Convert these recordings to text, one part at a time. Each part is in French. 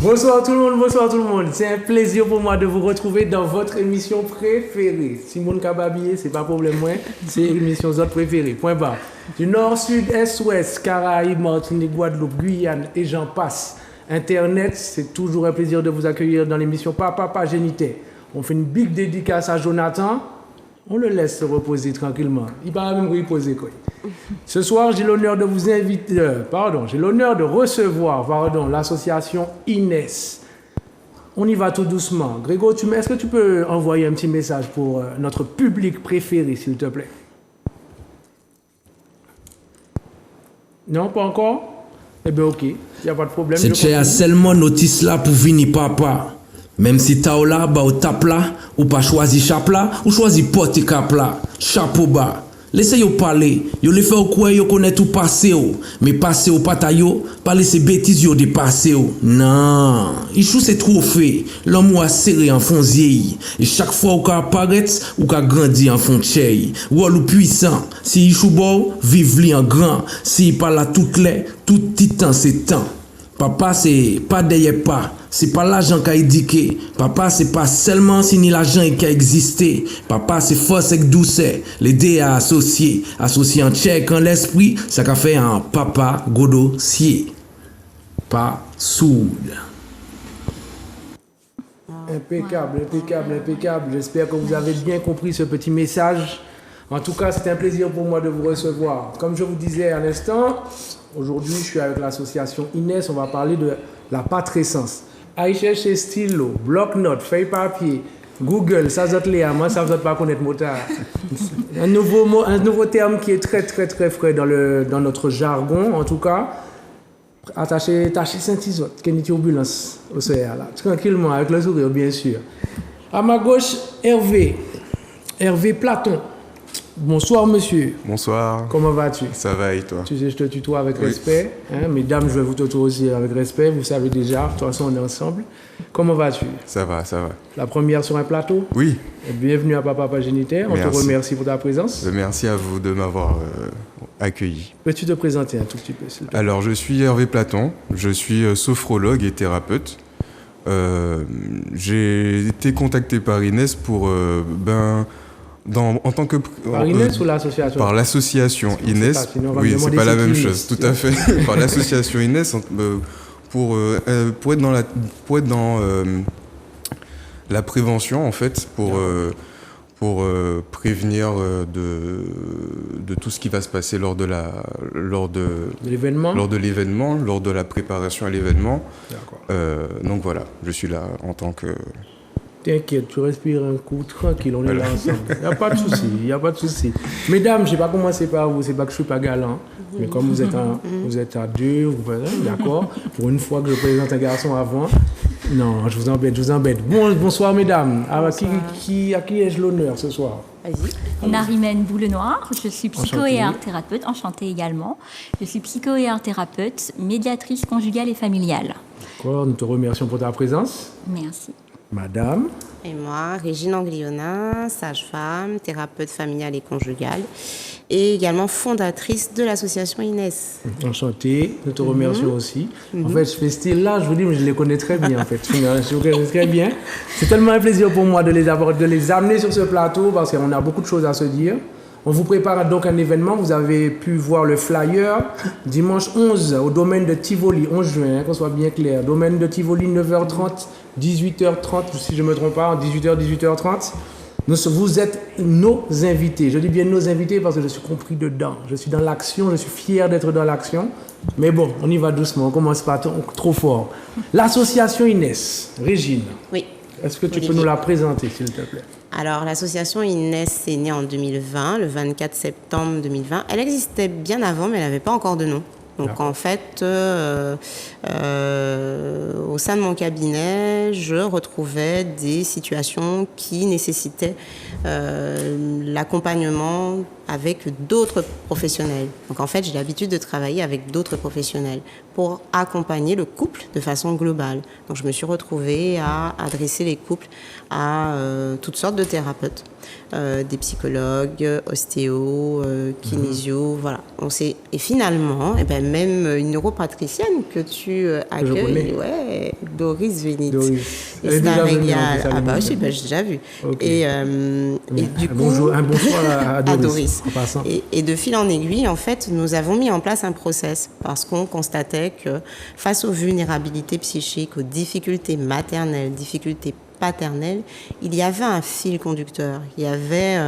Bonsoir tout le monde, bonsoir tout le monde. C'est un plaisir pour moi de vous retrouver dans votre émission préférée. Simone Kababie, c'est pas problème, moi. C'est l'émission votre préférée. Point barre. Du nord, sud, est, ouest, Caraïbes, Martinique, Guadeloupe, Guyane et j'en passe. Internet, c'est toujours un plaisir de vous accueillir dans l'émission Papa Génité. On fait une big dédicace à Jonathan. On le laisse se reposer tranquillement. Il va même reposer quoi. Ce soir, j'ai l'honneur de vous inviter, j'ai l'honneur de recevoir, l'association Inès. On y va tout doucement. Grégo, est-ce que tu peux envoyer un petit message pour notre public préféré, s'il te plaît? Non, pas encore? Eh bien, ok, il n'y a pas de problème. C'est seulement notice là pour venir papa. Même si t'as là, bah ou tape là, ou pas choisi chape là, ou choisi porte cap là, chapeau bas. Laissez-yo parler, yo le fait au quoi yo connaît tout passé ou, mais passé ou pas ta yo, pas laisser bêtises yo dépasser ou. Non, il chou c'est trop fait, l'homme ou a serré en fond vieilli, et chaque fois ou ka apparaître, ou ka grandi en fond tchèy, ou ou puissant, si il chou beau, vive li en grand, si il parle à tout clair, tout titan c'est temps. Papa, c'est pas derrière pas. C'est pas l'argent qui a indiqué. Papa, c'est pas seulement si ni l'argent qui a existé. Papa, c'est force et douceur. L'aider à associer. Associer en tchèque, en l'esprit, ça qu'a fait un papa godossier. Pas sourd. Impeccable, impeccable, impeccable. J'espère que vous avez bien compris ce petit message. En tout cas, c'est un plaisir pour moi de vous recevoir. Comme je vous disais à l'instant, aujourd'hui, je suis avec l'association Inès. On va parler de la patrescence. Aïe chercher stylo, bloc-notes, feuille papier, Google, ça vous les moi, ça vous pas connaître motard. Un nouveau terme qui est très très très frais dans notre jargon, en tout cas. Attachez Saint-Isote, qu'il y ait une turbulence au CR là, tranquillement, avec le sourire, bien sûr. À ma gauche, Hervé Platon. Bonsoir, monsieur. Bonsoir. Comment vas-tu? Ça va et toi? Tu sais, je te tutoie avec respect. Hein? Mesdames, je vais vous tutoyer aussi avec respect. Vous savez déjà, de toute façon, on est ensemble. Comment vas-tu? Ça va, ça va. La première sur un plateau? Oui. Bienvenue à Papa Génité. On te remercie pour ta présence. Merci à vous de m'avoir accueilli. Peux-tu te présenter un tout petit peu, s'il te plaît? Alors, je suis Hervé Platon. Je suis sophrologue et thérapeute. J'ai été contacté par Inès pour... en tant que par Inès ou l'association? Par l'association Inès. Oui, c'est pas la même chose, tout à fait. Par l'association Inès pour être dans la prévention en fait, pour prévenir de tout ce qui va se passer lors de l'événement, lors de la préparation à l'événement. Donc voilà, je suis là en tant que... T'inquiète, tu respires un coup tranquille, on est là ensemble. Il n'y a pas de souci, Mesdames, je n'ai pas commencé par vous, c'est pas que je ne suis pas galant, mais comme vous êtes à deux, d'accord, pour une fois que je présente un garçon avant, non, je vous embête. Bonsoir, mesdames. À qui ai-je l'honneur ce soir? Vas-y. Narimène Boule-Noir, je suis psycho et art thérapeute, enchantée également. Je suis psycho et art thérapeute, médiatrice conjugale et familiale. D'accord, nous te remercions pour ta présence. Merci. Madame. Et moi, Régine Angliona, sage-femme, thérapeute familiale et conjugale, et également fondatrice de l'association Inès. Enchantée, nous te remercions aussi. En fait, je fais ce style-là, je vous dis, mais je les connais très bien, en fait. Je les connais très bien. C'est tellement un plaisir pour moi de les amener sur ce plateau, parce qu'on a beaucoup de choses à se dire. On vous prépare donc un événement, vous avez pu voir le flyer, dimanche 11 au domaine de Tivoli, 11 juin, qu'on soit bien clair, domaine de Tivoli, 9h30, 18h30, si je ne me trompe pas, 18h, 18h30. Vous êtes nos invités, je dis bien nos invités parce que je suis compris dedans, je suis dans l'action, je suis fier d'être dans l'action, mais bon, on y va doucement, on commence pas trop fort. L'association Inès, Régine. Oui. Est-ce que tu peux nous la présenter, s'il te plaît? Alors, l'association Inès est née en 2020, le 24 septembre 2020. Elle existait bien avant, mais elle n'avait pas encore de nom. Donc, en fait, au sein de mon cabinet, je retrouvais des situations qui nécessitaient l'accompagnement avec d'autres professionnels. Donc en fait, j'ai l'habitude de travailler avec d'autres professionnels pour accompagner le couple de façon globale. Donc je me suis retrouvée à adresser les couples à toutes sortes de thérapeutes, des psychologues, ostéos, kinésio, voilà. Et finalement, même une neuropatricienne que tu accueilles, ouais, Doris Vénit. Et c'est un régal. Ah bah oui, j'ai déjà vu. Okay. Et du coup, un bonsoir à Doris. En passant. Et de fil en aiguille, en fait, nous avons mis en place un process parce qu'on constatait que face aux vulnérabilités psychiques, aux difficultés maternelles, difficultés paternelles, il y avait un fil conducteur. Il y avait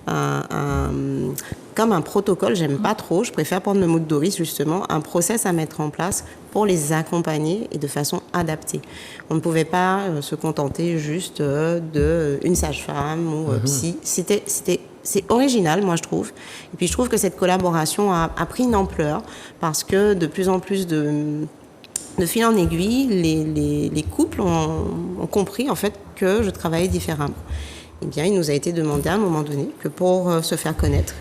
comme un protocole, j'aime pas trop, je préfère prendre le mot de Doris justement, un process à mettre en place pour les accompagner et de façon adaptée. On ne pouvait pas se contenter juste d'une sage-femme ou psy. C'est original, moi, je trouve. Et puis, je trouve que cette collaboration a pris une ampleur parce que de plus en plus de fil en aiguille, les couples ont compris, en fait, que je travaillais différemment. Eh bien, il nous a été demandé à un moment donné que pour se faire connaître,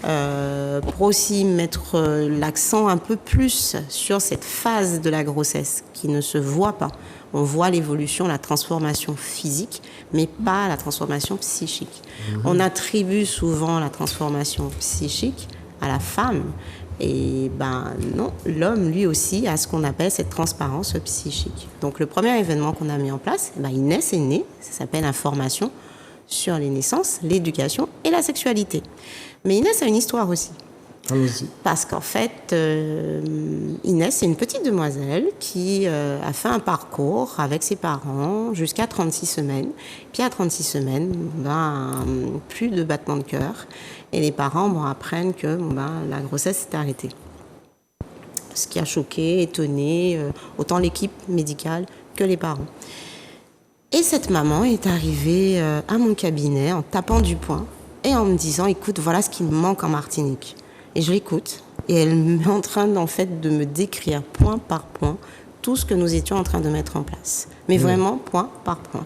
pour aussi mettre l'accent un peu plus sur cette phase de la grossesse qui ne se voit pas. On voit l'évolution, la transformation physique, mais pas la transformation psychique. On attribue souvent la transformation psychique à la femme. Et non, l'homme, lui aussi, a ce qu'on appelle cette transparence psychique. Donc, le premier événement qu'on a mis en place, Inès est née, ça s'appelle Information sur les naissances, l'éducation et la sexualité. Mais Inès a une histoire aussi. Allons-y. Parce qu'en fait, Inès, c'est une petite demoiselle qui a fait un parcours avec ses parents jusqu'à 36 semaines. Puis à 36 semaines, plus de battements de cœur. Et les parents apprennent que la grossesse s'est arrêtée. Ce qui a choqué, étonné, autant l'équipe médicale que les parents. Et cette maman est arrivée à mon cabinet en tapant du poing et en me disant « Écoute, voilà ce qui me manque en Martinique ». Et je l'écoute, et elle est en train de me décrire point par point tout ce que nous étions en train de mettre en place. Mais vraiment point par point.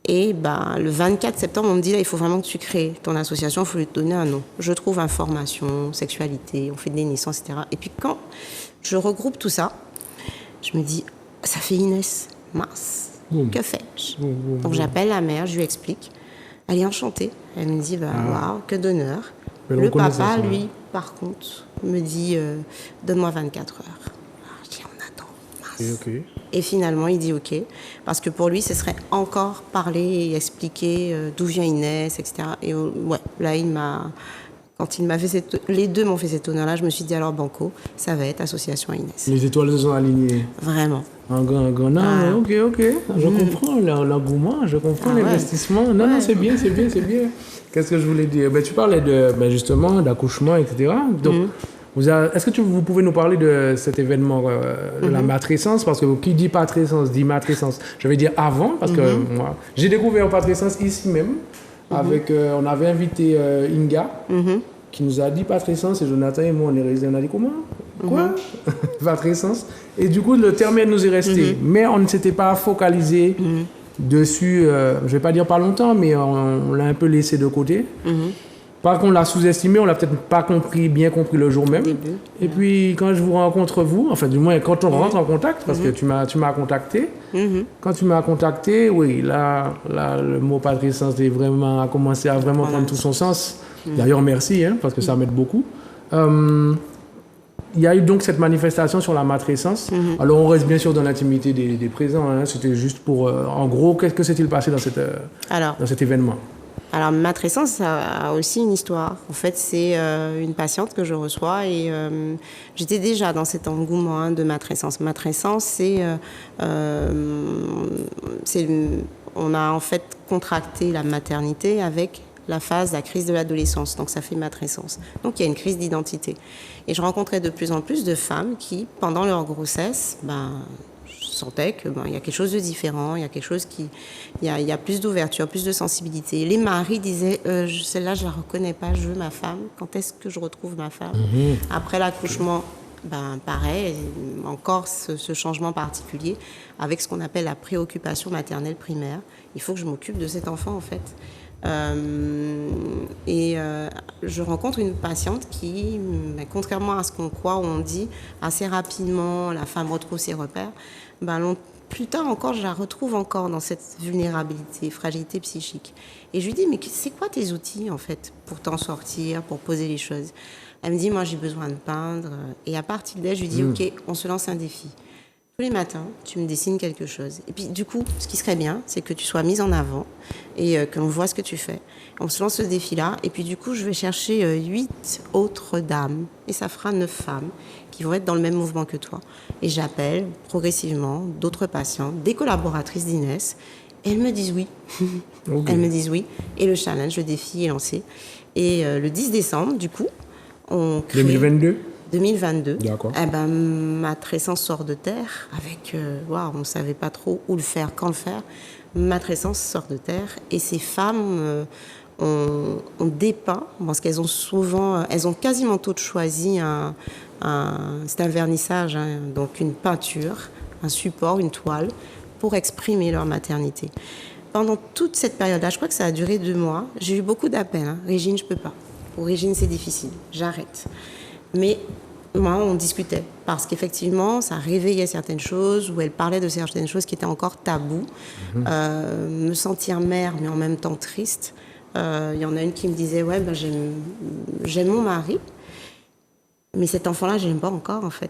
Et le 24 septembre, on me dit là, il faut vraiment que tu crées ton association, il faut lui donner un nom. Je trouve information, sexualité, on fait des naissances, etc. Et puis quand je regroupe tout ça, je me dis, ça fait Inès, mince, que fais-je ? Donc j'appelle la mère, je lui explique. Elle est enchantée. Elle me dit, waouh, que d'honneur. Le papa, lui, par contre, me dit donne-moi 24 heures. Je dis on attend. Okay. Et finalement, il dit ok, parce que pour lui, ce serait encore parler et expliquer d'où vient Inès, etc. Et là, quand il m'a fait les deux m'ont fait cet honneur-là, je me suis dit alors banco, ça va être association Inès. Les étoiles se sont alignées. Vraiment. Un grand. Non, ok. Je comprends l'engouement, je comprends l'investissement. Non, c'est bien. Qu'est-ce que je voulais dire ? Tu parlais justement d'accouchement, etc. Donc, est-ce que vous pouvez nous parler de cet événement de la matrescence ? Parce que qui dit patrescence dit matrescence. Je vais dire avant, parce que moi, j'ai découvert patrescence ici même. On avait invité Inga, qui nous a dit patrescence, et Jonathan et moi, on est restés, on a dit comment ? Quoi ? Patrescence. Et du coup, le terme nous est resté. Mais on ne s'était pas focalisé dessus, je ne vais pas dire pas longtemps, mais on l'a un peu laissé de côté. Pas qu'on l'a sous-estimé, on l'a peut-être pas bien compris le jour même. Et puis, quand je vous rencontre, enfin, du moins, quand on rentre en contact, parce que tu m'as contacté, quand tu m'as contacté, oui, là le mot patrescence a commencé à vraiment prendre tout son sens. D'ailleurs, merci, parce que ça m'aide beaucoup. Il y a eu donc cette manifestation sur la matrescence. Alors, on reste bien sûr dans l'intimité des présents. C'était juste pour... en gros, qu'est-ce que s'est-il passé dans cet événement ? Alors, matrescence, ça a aussi une histoire. En fait, c'est une patiente que je reçois et j'étais déjà dans cet engouement de matrescence. Matrescence, on a en fait contracté la maternité avec la phase, la crise de l'adolescence. Donc, ça fait matrescence. Donc, il y a une crise d'identité. Et je rencontrais de plus en plus de femmes qui, pendant leur grossesse, je sentais qu'il y a quelque chose de différent, il y a quelque chose il y a plus d'ouverture, plus de sensibilité. Les maris disaient, celle-là, je la reconnais pas, je veux ma femme. Quand est-ce que je retrouve ma femme ? Après l'accouchement, pareil, encore ce changement particulier avec ce qu'on appelle la préoccupation maternelle primaire. Il faut que je m'occupe de cet enfant, en fait. Je rencontre une patiente qui, contrairement à ce qu'on croit ou on dit, assez rapidement, la femme retrouve ses repères. Plus tard encore, je la retrouve encore dans cette vulnérabilité, fragilité psychique. Et je lui dis, mais c'est quoi tes outils, en fait, pour t'en sortir, pour poser les choses? Elle me dit, moi, j'ai besoin de peindre. Et à partir de là, je lui dis, OK, on se lance un défi. Tous les matins, tu me dessines quelque chose. Et puis, du coup, ce qui serait bien, c'est que tu sois mise en avant et que l'on voit ce que tu fais. On se lance ce défi-là. Et puis, du coup, je vais chercher 8 autres dames. Et ça fera 9 femmes qui vont être dans le même mouvement que toi. Et j'appelle progressivement d'autres patientes, des collaboratrices d'Inès. Et elles me disent oui. Okay. Elles me disent oui. Et le challenge, le défi est lancé. Et le 10 décembre, du coup, on crée... 2022. D'accord. Matrescence sort de terre avec... on ne savait pas trop où le faire, quand le faire. Matrescence sort de terre. Et ces femmes... on dépeint, parce qu'elles ont souvent... Elles ont quasiment toutes choisi c'est un vernissage, donc une peinture, un support, une toile, pour exprimer leur maternité. Pendant toute cette période-là, je crois que ça a duré 2 mois, j'ai eu beaucoup d'appels. Régine, je ne peux pas. Pour Régine, c'est difficile. J'arrête. Mais moi, on discutait, parce qu'effectivement, ça réveillait certaines choses, où elle parlait de certaines choses qui étaient encore tabous. Me sentir mère, mais en même temps triste. Il y en a une qui me disait, j'aime mon mari, mais cet enfant-là, je l'aime pas encore, en fait.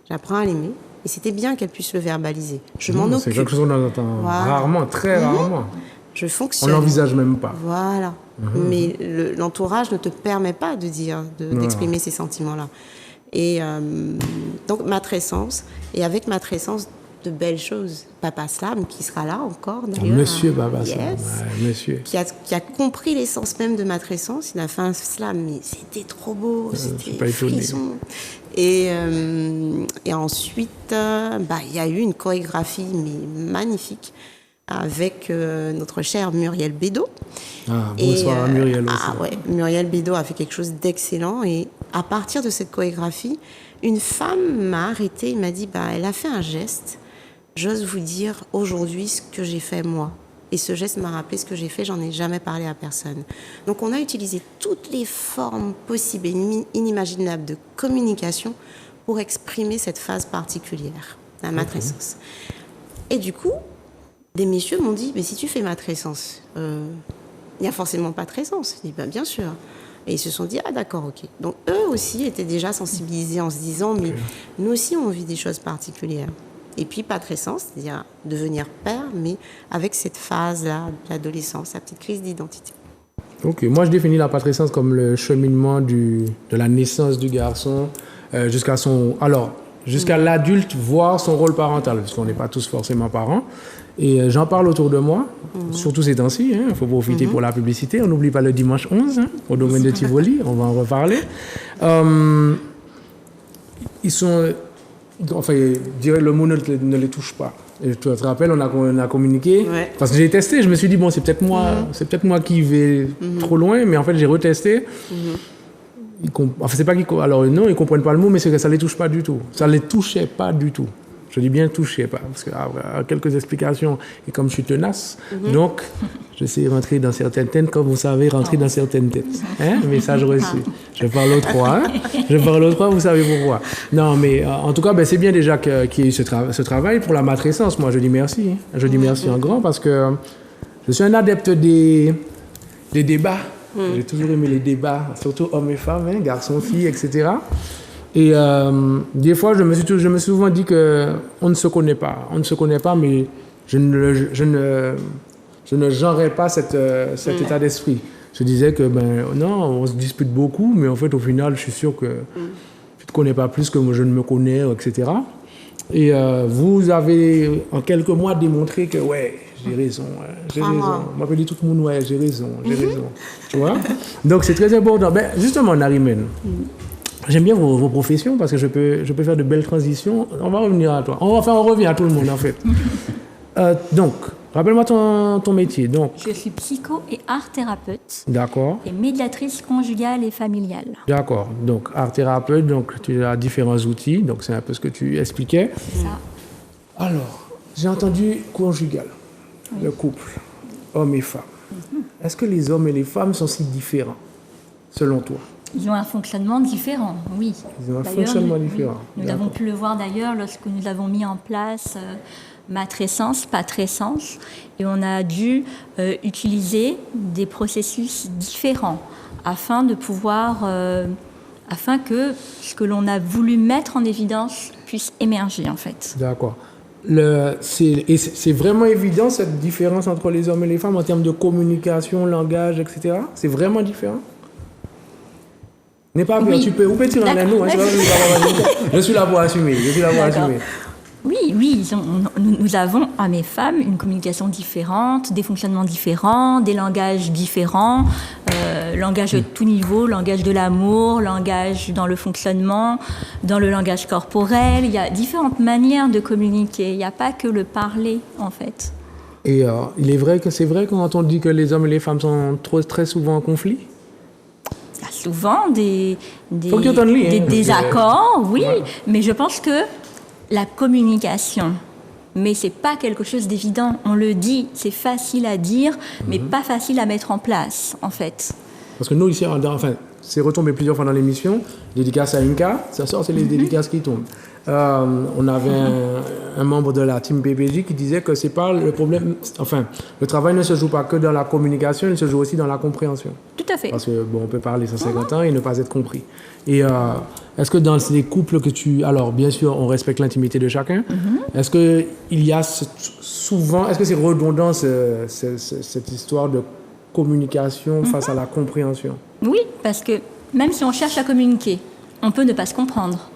J'apprends à l'aimer. Et c'était bien qu'elle puisse le verbaliser. Je m'en occupe. C'est quelque chose qu'on entend rarement, très rarement. Je fonctionne. On l'envisage même pas. Voilà. Mais l'entourage ne te permet pas de dire, d'exprimer ces sentiments-là. Et donc, matrescence. Et avec matrescence, de belles choses. Papa Slam, qui sera là encore, d'ailleurs. Monsieur Papa Slam, monsieur. Qui a compris l'essence même de matrescence. Il a fait un slam, mais c'était trop beau, c'était frisson. Et ensuite, il y a eu une chorégraphie magnifique avec notre chère Muriel Bédot. Bonsoir à Muriel aussi. Muriel Bédot a fait quelque chose d'excellent. Et à partir de cette chorégraphie, une femme m'a arrêtée et m'a dit, elle a fait un geste. J'ose vous dire aujourd'hui ce que j'ai fait moi. Et ce geste m'a rappelé ce que j'ai fait, j'en ai jamais parlé à personne. Donc on a utilisé toutes les formes possibles et inimaginables de communication pour exprimer cette phase particulière, la matrescence. Et du coup, des messieurs m'ont dit, mais si tu fais matrescence, il n'y a forcément pas de matrescence. Je dis, bien sûr. Et ils se sont dit, d'accord, ok. Donc eux aussi étaient déjà sensibilisés en se disant, mais nous aussi on vit des choses particulières. Et puis patrescence, c'est-à-dire devenir père, mais avec cette phase-là de l'adolescence, la petite crise d'identité. Ok, moi je définis la patrescence comme le cheminement de la naissance du garçon jusqu'à l'adulte, voire son rôle parental, parce qu'on n'est pas tous forcément parents. Et j'en parle autour de moi, surtout ces temps-ci, il faut profiter pour la publicité. On n'oublie pas le dimanche 11, au domaine de Tivoli, on va en reparler. Ils sont... Enfin, je dirais le mot ne les touche pas. Et tu te rappelles, on a communiqué. Ouais. Parce que j'ai testé, je me suis dit, c'est peut-être moi qui vais trop loin, mais en fait, j'ai retesté. C'est pas alors non, ils comprennent pas le mot, mais c'est que ça les touche pas du tout. Ça les touchait pas du tout. Je dis bien touché, parce que quelques explications, et comme je suis tenace, donc je sais rentrer dans certaines têtes, comme vous savez, rentrer dans certaines têtes. Message reçu. Je parle au 3, vous savez pourquoi. Non, mais en tout cas, c'est bien déjà qu'il y ait eu ce travail pour la matrescence. Moi, je dis merci. Je dis merci en grand, parce que je suis un adepte des débats. J'ai toujours aimé les débats, surtout hommes et femmes, garçons, filles, etc. Et des fois, je me suis souvent dit qu'on ne se connaît pas. On ne se connaît pas, mais je ne genrerais pas cet état d'esprit. Je disais que, non, on se dispute beaucoup, mais en fait, au final, je suis sûr que tu ne te connais pas plus que je ne me connais, etc. Et vous avez, en quelques mois, démontré que, j'ai raison. On m'appelle tout le monde, j'ai raison. Tu vois? Donc, c'est très important. Justement, Narimène, j'aime bien vos professions parce que je peux faire de belles transitions. On va revenir à toi. On revient à tout le monde, en fait. Donc, rappelle-moi ton métier. Donc, je suis psycho et art thérapeute. D'accord. Et médiatrice conjugale et familiale. D'accord. Donc, art thérapeute, donc tu as différents outils. Donc, c'est un peu ce que tu expliquais. C'est ça. Alors, j'ai entendu conjugal, le couple, homme et femme. est-ce que les hommes et les femmes sont si différents, selon toi? Ils ont un fonctionnement différent, oui. Ils ont un fonctionnement différent. Nous avons pu le voir d'ailleurs lorsque nous avons mis en place matrescence, patrescence, et on a dû utiliser des processus différents afin de pouvoir, afin que ce que l'on a voulu mettre en évidence puisse émerger en fait. D'accord. C'est vraiment évident cette différence entre les hommes et les femmes en termes de communication, langage, etc. C'est vraiment différent. N'est pas peur, tu peux tirer en nous. Hein, je suis là pour assumer. Oui, nous avons, hommes et femmes, une communication différente, des fonctionnements différents, des langages différents, langage de tout niveau, langage de l'amour, langage dans le fonctionnement, dans le langage corporel. Il y a différentes manières de communiquer. Il n'y a pas que le parler, en fait. Et il est vrai que c'est vrai quand on dit que les hommes et les femmes sont très souvent en conflit? Il y a souvent des accords, oui, ouais. Mais je pense que la communication, mais c'est pas quelque chose d'évident. On le dit, c'est facile à dire, mais pas facile à mettre en place, en fait. Parce que nous, ici, c'est retombé plusieurs fois dans l'émission, dédicace à Inca, ça sort, c'est les dédicaces qui tombent. On avait un membre de la team PPJ qui disait que c'est pas le problème, le travail ne se joue pas que dans la communication, il se joue aussi dans la compréhension. Tout à fait. Parce que, on peut parler 150 ans et ne pas être compris. Et est-ce que dans les couples que alors bien sûr, on respecte l'intimité de chacun, est-ce qu'il y a souvent, est-ce que c'est redondant cette histoire de communication face à la compréhension? Oui, parce que même si on cherche à communiquer, on peut ne pas se comprendre.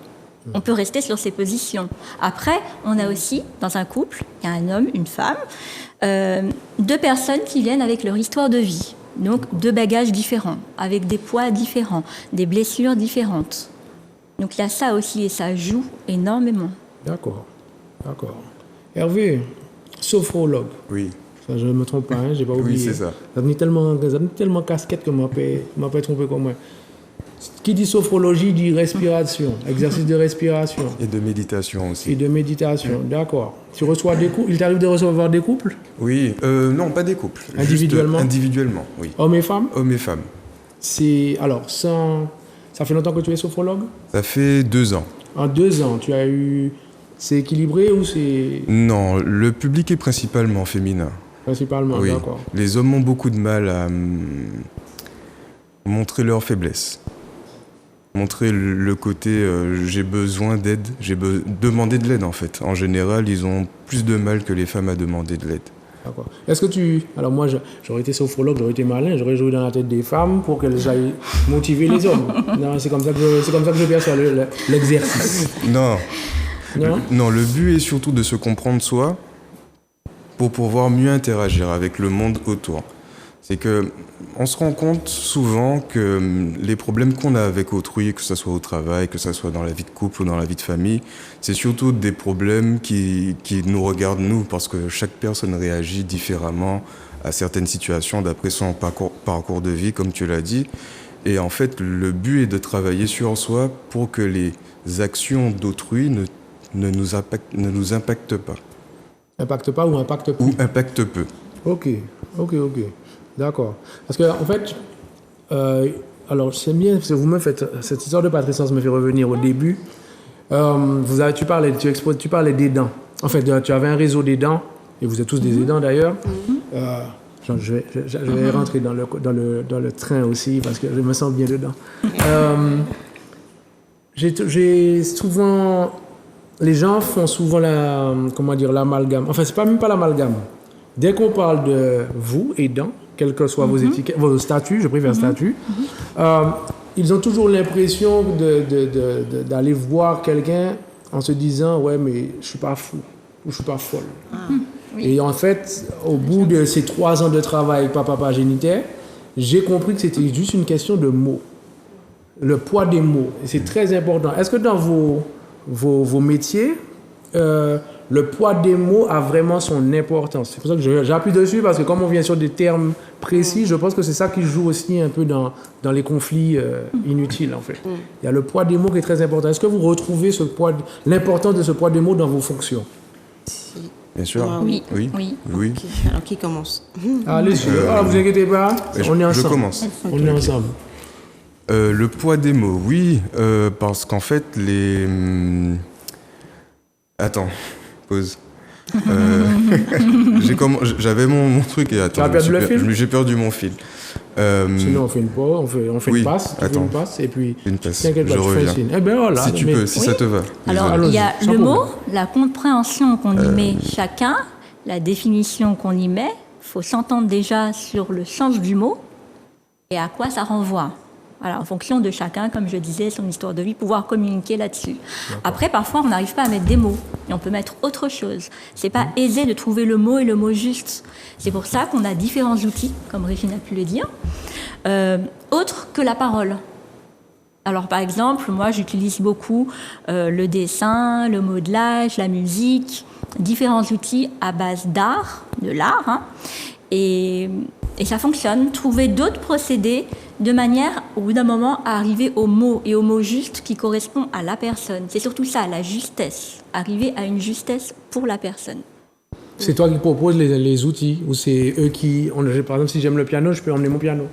On peut rester sur ses positions. Après, on a aussi, dans un couple, il y a un homme, une femme, deux personnes qui viennent avec leur histoire de vie. Donc, deux bagages différents, avec des poids différents, des blessures différentes. Donc, il y a ça aussi, et ça joue énormément. D'accord. Hervé, sophrologue. Oui. Ça, je ne me trompe pas, je n'ai pas oublié. Oui, c'est ça. Ça a mis tellement casquette que je ne m'ai trompé comme moi. Qui dit sophrologie dit respiration, exercice de respiration. Et de méditation aussi. D'accord. Tu reçois des couples? Il t'arrive de recevoir des couples? Oui, non, pas des couples. Individuellement? Juste individuellement, oui. Hommes et femmes? Hommes et femmes. Ça fait longtemps que tu es sophrologue? Ça fait 2 ans. En 2 ans, tu as eu... C'est équilibré ou c'est... Non, le public est principalement féminin. Principalement, oui. D'accord. Les hommes ont beaucoup de mal à montrer leur faiblesse. Montrer le côté j'ai besoin d'aide, demander de l'aide en fait. En général, ils ont plus de mal que les femmes à demander de l'aide. D'accord. Est-ce que alors moi, j'aurais été sophrologue, j'aurais été malin, j'aurais joué dans la tête des femmes pour qu'elles aillent motiver les hommes. Non, c'est comme ça que je perçois l'exercice. Non. Non, le but est surtout de se comprendre soi pour pouvoir mieux interagir avec le monde autour. C'est que on se rend compte souvent que les problèmes qu'on a avec autrui, que ce soit au travail, que ce soit dans la vie de couple ou dans la vie de famille, c'est surtout des problèmes qui nous regardent nous, parce que chaque personne réagit différemment à certaines situations d'après son parcours de vie, comme tu l'as dit. Et en fait, le but est de travailler sur soi pour que les actions d'autrui ne nous impactent pas. Impacte pas ou impacte peu? Ou impacte peu. Ok. D'accord. Parce que, en fait, alors c'est bien, parce que vous me faites, cette histoire de patrescence me fait revenir au début. Tu parlais des dents. En fait, tu avais un réseau d'aidants, et vous êtes tous des aidants d'ailleurs. Je vais rentrer dans le train aussi, parce que je me sens bien dedans. J'ai souvent... Les gens font souvent l'amalgame. Enfin, c'est même pas l'amalgame. Dès qu'on parle de vous, aidants, quels que soient vos étiquettes, vos statuts, je préfère statuts, ils ont toujours l'impression d'aller voir quelqu'un en se disant « Ouais, mais je suis pas fou ou je suis pas folle. » Et en fait, au bout de ces 3 ans de travail papa génitaire, j'ai compris que c'était juste une question de mots. Le poids des mots. Et c'est très important. Est-ce que dans vos métiers, le poids des mots a vraiment son importance? C'est pour ça que j'appuie dessus, parce que comme on vient sur des termes précis, je pense que c'est ça qui joue aussi un peu dans les conflits inutiles, en fait. Il y a le poids des mots qui est très important. Est-ce que vous retrouvez l'importance de ce poids des mots dans vos fonctions? Bien sûr. Oui. Oui. Okay. Alors, qui commence? Allez, vous inquiétez pas, on est ensemble. Je commence. On est ensemble. Le poids des mots, oui, parce qu'en fait, Attends, pause. J'avais mon truc et attends, j'ai perdu mon fil. Sinon, on fait une pause, on fait une passe, une passe, et puis une passe. Je reviens. Eh ben voilà. Si tu peux, si ça te va. Alors, il y a le mot, la compréhension qu'on y met chacun, la définition qu'on y met. Il faut s'entendre déjà sur le sens du mot et à quoi ça renvoie. Alors, en fonction de chacun, comme je disais, son histoire de vie, pouvoir communiquer là-dessus. Après, parfois, on n'arrive pas à mettre des mots et on peut mettre autre chose. C'est pas aisé de trouver le mot et le mot juste. C'est pour ça qu'on a différents outils, comme Régine a pu le dire, autres que la parole. Alors, par exemple, moi, j'utilise beaucoup le dessin, le modelage, la musique, différents outils à base d'art, de l'art, hein, et ça fonctionne. Trouver d'autres procédés de manière, au bout d'un moment, à arriver au mot et au mot juste qui correspond à la personne. C'est surtout ça, la justesse. Arriver à une justesse pour la personne. C'est toi qui proposes les outils ou c'est eux qui... par exemple, si j'aime le piano, je peux emmener mon piano.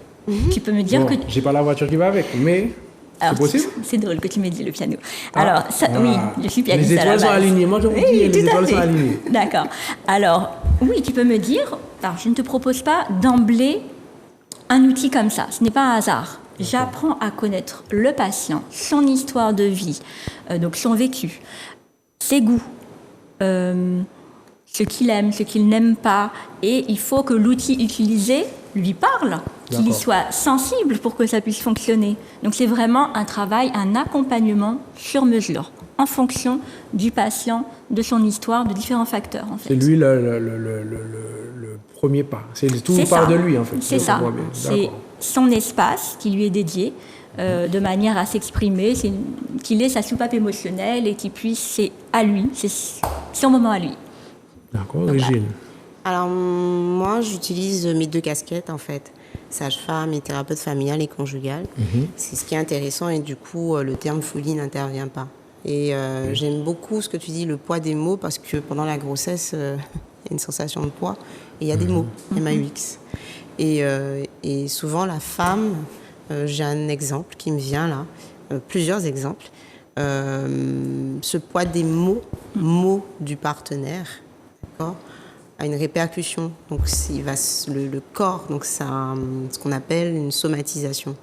Tu peux me dire que... J'ai pas la voiture qui va avec, mais... Alors, c'est possible. C'est drôle que tu m'aies dit le piano. Alors, oui, je suis pianiste à la base. Les étoiles sont alignées. Moi, je vous dis, les étoiles sont alignées. D'accord. Alors, oui, tu peux me dire... Alors, je ne te propose pas d'emblée un outil comme ça. Ce n'est pas un hasard. J'apprends à connaître le patient, son histoire de vie, donc son vécu, ses goûts, ce qu'il aime, ce qu'il n'aime pas. Et il faut que l'outil utilisé lui parle, qu'il y soit sensible pour que ça puisse fonctionner. Donc c'est vraiment un travail, un accompagnement sur mesure, en fonction du patient, de son histoire, de différents facteurs. En fait. C'est lui le premier pas. Tout part de lui, en fait. C'est ça. C'est son espace qui lui est dédié, de manière à s'exprimer, qu'il ait sa soupape émotionnelle et qu'il puisse, c'est à lui, c'est son moment à lui. D'accord, Régine. Alors, moi, j'utilise mes deux casquettes, en fait. Sage-femme et thérapeute familiale et conjugale. C'est ce qui est intéressant et du coup, le terme folie n'intervient pas. Et j'aime beaucoup ce que tu dis, le poids des mots, parce que pendant la grossesse, il y a une sensation de poids et il y a des mots, MAUX. Et souvent, la femme, j'ai un exemple qui me vient là, plusieurs exemples. Ce poids des mots du partenaire, d'accord, a une répercussion. Donc, le corps, donc ça, ce qu'on appelle une somatisation.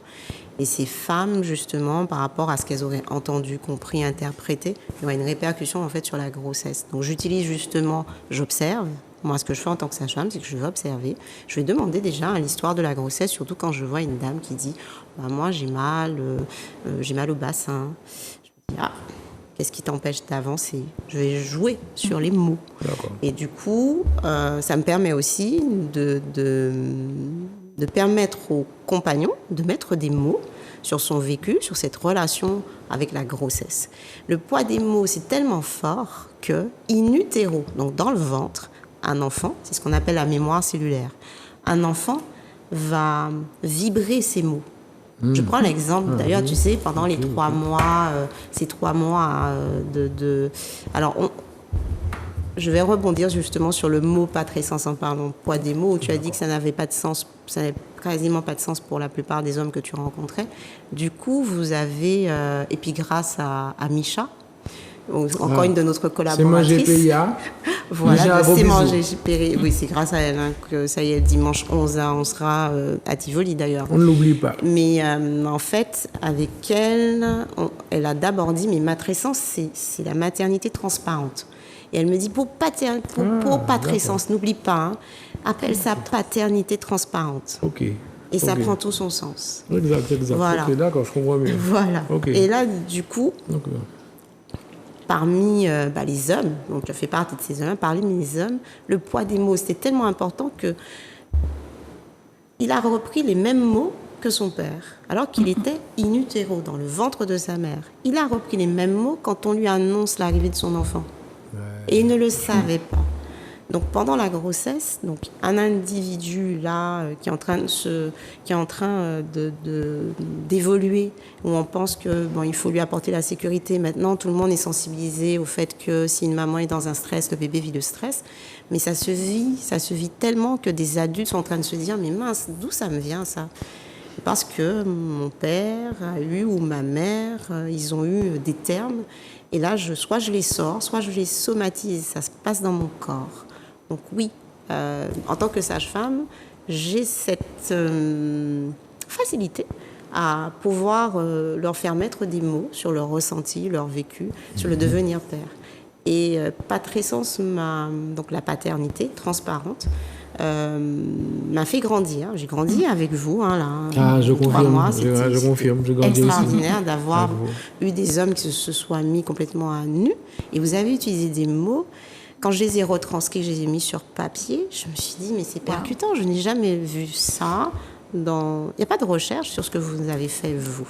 Et ces femmes, justement, par rapport à ce qu'elles auraient entendu, compris, interprété, il y aura une répercussion, en fait, sur la grossesse. Donc, j'utilise justement, j'observe. Moi, ce que je fais en tant que sage-femme, c'est que je vais observer. Je vais demander déjà à l'histoire de la grossesse, surtout quand je vois une dame qui dit « Moi, j'ai mal au bassin. » Je me dis « Ah, qu'est-ce qui t'empêche d'avancer ?» Je vais jouer sur les mots. D'accord. Et du coup, ça me permet aussi de permettre au compagnon de mettre des mots sur son vécu, sur cette relation avec la grossesse. Le poids des mots, c'est tellement fort que, in utero, donc dans le ventre, un enfant, c'est ce qu'on appelle la mémoire cellulaire, un enfant va vibrer ses mots. Je prends l'exemple, d'ailleurs, tu sais, pendant les 3 mois, ces 3 mois Alors, je vais rebondir justement sur le mot pas très sens en parlant poids des mots, où tu as dit que ça n'avait pas de sens, ça n'avait quasiment pas de sens pour la plupart des hommes que tu rencontrais. Du coup, vous avez, et puis grâce à Micha, encore une de notre collaboratrice. C'est Manger PIA. Voilà, c'est Manger PIA. Oui, c'est grâce à elle que ça y est, dimanche 11, on sera à Tivoli d'ailleurs. On ne l'oublie pas. Mais en fait, avec elle, elle a d'abord dit, mais matrescence, c'est la maternité transparente. Et elle me dit, pour patrescence, n'oublie pas, hein, appelle ça paternité transparente. Ok. Et ça prend tout son sens. Exact. Voilà. Okay, d'accord, je comprends mieux. Voilà. Okay. Et là, du coup, parmi les hommes, donc je fais partie de ces hommes, parmi les hommes, le poids des mots, c'était tellement important que il a repris les mêmes mots que son père, alors qu'il était in utero, dans le ventre de sa mère. Il a repris les mêmes mots quand on lui annonce l'arrivée de son enfant. Et il ne le savait pas. Donc pendant la grossesse, donc un individu là qui est en train d'évoluer, où on pense que bon, il faut lui apporter la sécurité. Maintenant, tout le monde est sensibilisé au fait que si une maman est dans un stress, le bébé vit le stress. Mais ça se vit tellement que des adultes sont en train de se dire mais mince, d'où ça me vient ça? Parce que mon père a eu ou ma mère, ils ont eu des termes. Et là, soit je les sors, soit je les somatise. Ça se passe dans mon corps. Donc oui, en tant que sage-femme, j'ai cette facilité à pouvoir leur faire mettre des mots sur leur ressenti, leur vécu, sur le devenir père. Et Patrescence, donc la paternité transparente, m'a fait grandir. J'ai grandi avec vous, là. Je confirme. 3 mois, Je confirme. Je grandis extraordinaire aussi. d'avoir eu des hommes qui se soient mis complètement à nu. Et vous avez utilisé des mots. Quand je les ai retranscrits, je les ai mis sur papier, je me suis dit, mais c'est percutant, je n'ai jamais vu ça. Il n'y a pas de recherche sur ce que vous avez fait, vous.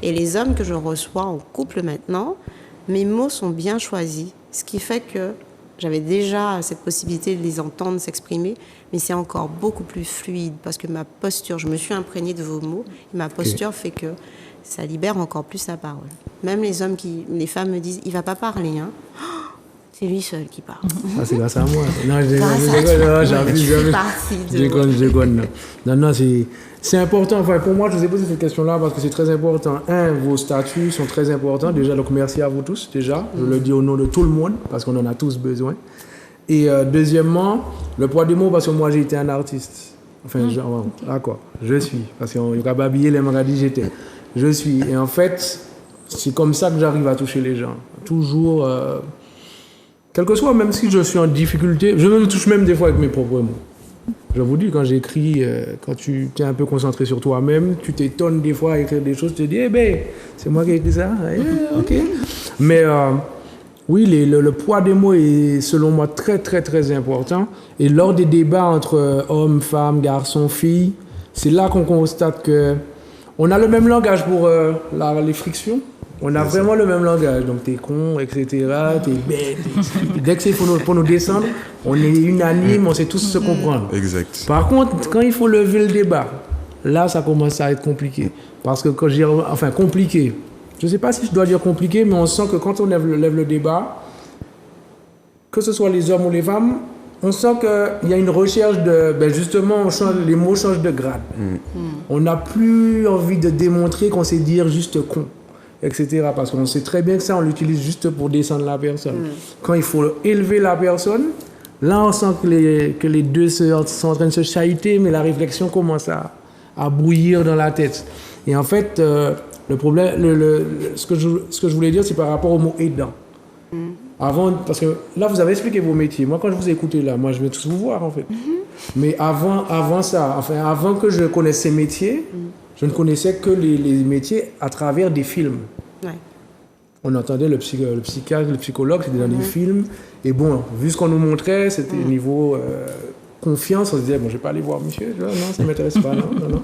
Et les hommes que je reçois en couple maintenant, mes mots sont bien choisis, ce qui fait que j'avais déjà cette possibilité de les entendre s'exprimer, mais c'est encore beaucoup plus fluide, parce que ma posture, je me suis imprégnée de vos mots, et ma posture fait que ça libère encore plus la parole. Même les femmes me disent, il ne va pas parler, hein. C'est lui seul qui parle. Ah, c'est grâce à moi. Non, je déconne. Non, c'est important. Enfin, pour moi, je vous ai posé cette question-là parce que c'est très important. Vos statuts sont très importants. Déjà, donc merci à vous tous, déjà. Je le dis au nom de tout le monde parce qu'on en a tous besoin. Et deuxièmement, le poids des mots parce que moi, j'ai été un artiste. Enfin, d'accord, je suis. Parce qu'on n'a pas habillé les magasins, j'étais. Je suis. Et en fait, c'est comme ça que j'arrive à toucher les gens. Toujours... quel que soit, même si je suis en difficulté, je me touche même des fois avec mes propres mots. Je vous dis, quand j'écris, quand tu es un peu concentré sur toi-même, tu t'étonnes des fois à écrire des choses, tu te dis, c'est moi qui ai écrit ça, ok. Mais oui, le poids des mots est, selon moi, très, très, très important. Et lors des débats entre hommes, femmes, garçons, filles, c'est là qu'on constate qu'on a le même langage pour les frictions. On a vraiment le même langage, donc t'es con, etc., t'es bête. Dès que c'est pour nous descendre, on est unanime, on sait tous se comprendre. Exact. Par contre, quand il faut lever le débat, là, ça commence à être compliqué. Parce que quand je dis, enfin, compliqué, je ne sais pas si je dois dire compliqué, mais on sent que quand on lève le débat, que ce soit les hommes ou les femmes, on sent qu'il y a une recherche de... justement, les mots changent de grade. On n'a plus envie de démontrer qu'on sait dire juste con, etc. Parce qu'on sait très bien que ça, on l'utilise juste pour descendre la personne. Quand il faut élever la personne, là, on sent que les deux sœurs sont en train de se chahuter, mais la réflexion commence à bouillir dans la tête. Et en fait, le problème, ce que je voulais dire, c'est par rapport au mot aidant. Avant, parce que là, vous avez expliqué vos métiers. Moi, quand je vous ai écouté là, moi, je vais tous vous voir, en fait. Mais avant ça, enfin, avant que je connaisse ces métiers, je ne connaissais que les métiers à travers des films. Ouais. On entendait le psychiatre, le psychologue, c'était dans des films. Et bon, vu ce qu'on nous montrait, c'était niveau confiance. On se disait, bon, je ne vais pas aller voir monsieur. Non, ça ne m'intéresse pas. Non.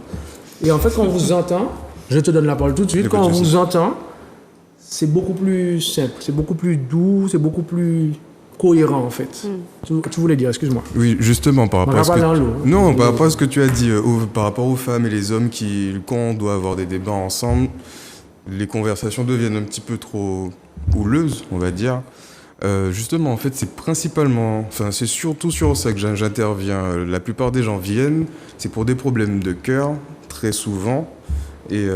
Et en fait, quand on vous entend, je te donne la parole tout de suite, quand on vous entend, c'est beaucoup plus simple, c'est beaucoup plus doux, c'est beaucoup plus cohérent en fait. Tu voulais dire, excuse-moi. Oui, justement, par rapport à ce que tu as dit, par rapport aux femmes et les hommes qui, quand on doit avoir des débats ensemble, les conversations deviennent un petit peu trop houleuses, on va dire. Justement, en fait, c'est surtout sur ça que j'interviens. La plupart des gens viennent, c'est pour des problèmes de cœur, très souvent. Et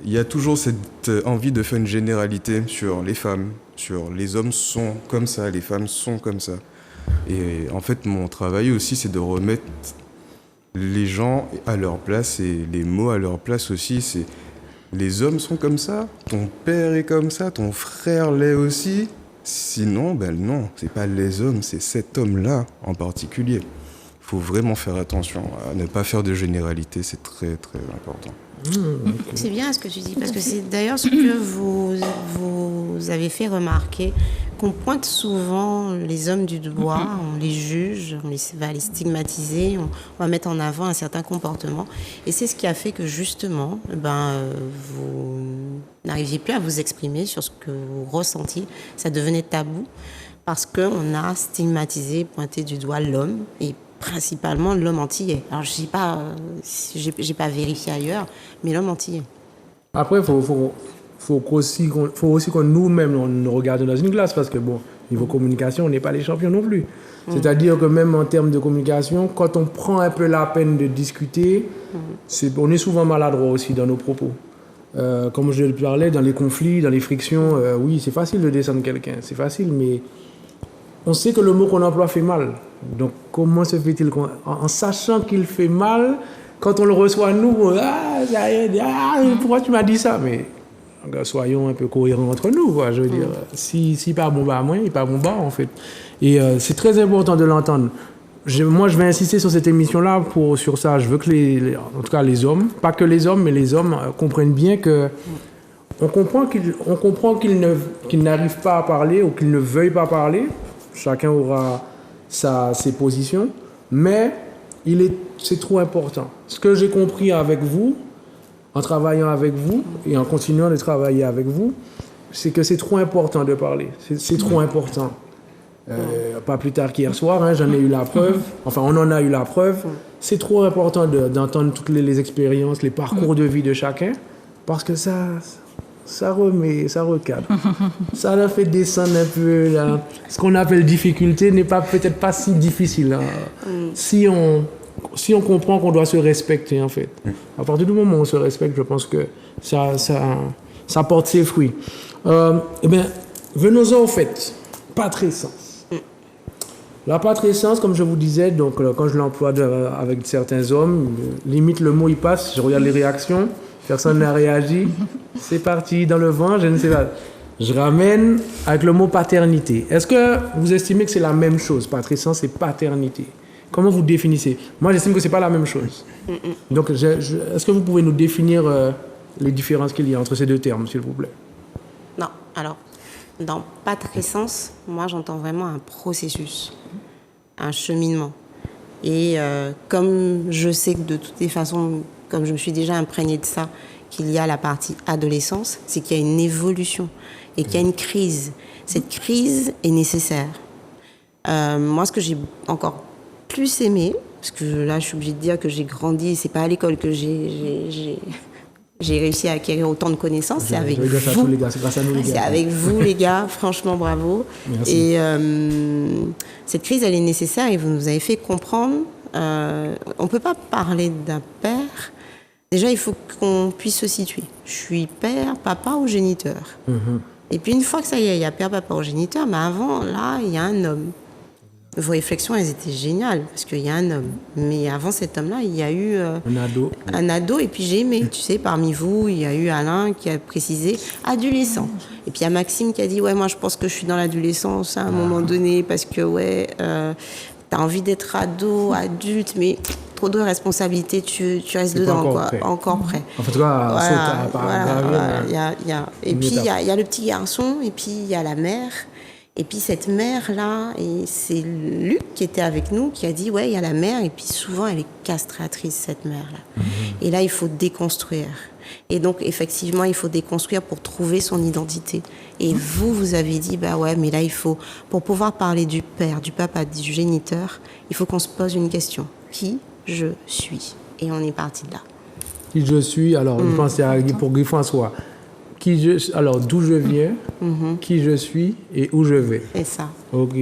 il y a toujours cette envie de faire une généralité sur les femmes, sur les hommes sont comme ça, les femmes sont comme ça. Et en fait, mon travail aussi, c'est de remettre les gens à leur place et les mots à leur place aussi. C'est les hommes sont comme ça, ton père est comme ça, ton frère l'est aussi. Sinon, non, c'est pas les hommes, c'est cet homme-là en particulier. Il faut vraiment faire attention à ne pas faire de généralité, c'est très très important. C'est bien ce que tu dis, parce que c'est d'ailleurs ce que vous avez fait remarquer, qu'on pointe souvent les hommes du doigt, on les juge, on va les stigmatiser, on va mettre en avant un certain comportement. Et c'est ce qui a fait que justement, vous n'arriviez plus à vous exprimer sur ce que vous ressentiez, ça devenait tabou. parce qu'on a stigmatisé, pointé du doigt l'homme, et principalement l'homme antillais. Alors, je n'ai pas vérifié ailleurs, mais l'homme antillais. Après, faut aussi qu'on nous-mêmes, on nous regarde dans une glace, parce que, bon, niveau communication, on n'est pas les champions non plus. C'est-à-dire que même en termes de communication, quand on prend un peu la peine de discuter, on est souvent maladroit aussi dans nos propos. Comme je le parlais, dans les conflits, dans les frictions, oui, c'est facile de descendre quelqu'un, c'est facile, mais on sait que le mot qu'on emploie fait mal. Donc, comment se fait-il en sachant qu'il fait mal, quand on le reçoit nous, pourquoi tu m'as dit ça? Mais soyons un peu cohérents entre nous, quoi. Je veux dire, si pas bon bas à moi, il pas bon bas, en fait. Et c'est très important de l'entendre. Moi, je vais insister sur cette émission-là sur ça. Je veux que en tout cas les hommes, pas que les hommes, mais les hommes comprennent bien que on comprend qu'ils n'arrivent pas à parler ou qu'ils ne veuillent pas parler. Chacun aura ses positions, mais c'est trop important. Ce que j'ai compris avec vous, en travaillant avec vous et en continuant de travailler avec vous, c'est que c'est trop important de parler. C'est trop important. Pas plus tard qu'hier soir, j'en ai eu la preuve. Enfin, on en a eu la preuve. C'est trop important d'entendre toutes les expériences, les parcours de vie de chacun, parce que ça recadre. Ça leur fait descendre un peu. Là. Ce qu'on appelle difficulté n'est peut-être pas si difficile. Si on comprend qu'on doit se respecter, en fait. À partir du moment où on se respecte, je pense que ça porte ses fruits. Eh bien, venons-en au fait. Patrescence. La patrescence, comme je vous disais, donc quand je l'emploie avec certains hommes, limite le mot il passe, je regarde les réactions, personne n'a réagi, c'est parti dans le vent, je ne sais pas. Je ramène avec le mot paternité. Est-ce que vous estimez que c'est la même chose, patrescence et paternité? Comment vous définissez? Moi, j'estime que c'est pas la même chose. Donc, est-ce que vous pouvez nous définir les différences qu'il y a entre ces deux termes, s'il vous plaît? Non, alors, dans patrescence, moi, j'entends vraiment un processus, un cheminement. Et comme je sais que de toutes les façons, comme je me suis déjà imprégnée de ça, qu'il y a la partie adolescence, c'est qu'il y a une évolution et qu'il y a une crise. Cette crise est nécessaire. Moi, ce que j'ai encore plus aimé, parce que là, je suis obligée de dire que j'ai grandi, c'est pas à l'école que j'ai réussi à acquérir autant de connaissances, c'est avec vous. C'est grâce à nous, les gars. C'est avec vous, les gars. Franchement, bravo. Merci. Et cette crise, elle est nécessaire et vous nous avez fait comprendre. On ne peut pas parler d'un père. Déjà, il faut qu'on puisse se situer. Je suis père, papa ou géniteur. Et puis, une fois que ça y est, il y a père, papa ou géniteur, mais avant, là, il y a un homme. Vos réflexions, elles étaient géniales, parce qu'il y a un homme. Mais avant cet homme-là, il y a eu un ado, et puis j'ai aimé. Tu sais, parmi vous, il y a eu Alain qui a précisé adolescent. Et puis il y a Maxime qui a dit, ouais, moi je pense que je suis dans l'adolescence à un moment donné, parce que, ouais, t'as envie d'être ado, adulte, mais trop de responsabilités, tu restes dedans, quoi. Encore prêt. En fait, Et puis il y a le petit garçon, et puis il y a la mère. Et puis cette mère-là, et c'est Luc qui était avec nous, qui a dit, ouais, il y a la mère, et puis souvent elle est castratrice, cette mère-là. Et là, il faut déconstruire. Et donc, effectivement, il faut déconstruire pour trouver son identité. Et vous avez dit, bah ouais, mais là, il faut, pour pouvoir parler du père, du papa, du géniteur, il faut qu'on se pose une question. Qui je suis? Et on est parti de là. Qui je suis? Alors, je pense que pour Guy François. Alors, d'où je viens, qui je suis et où je vais. C'est ça. Ok.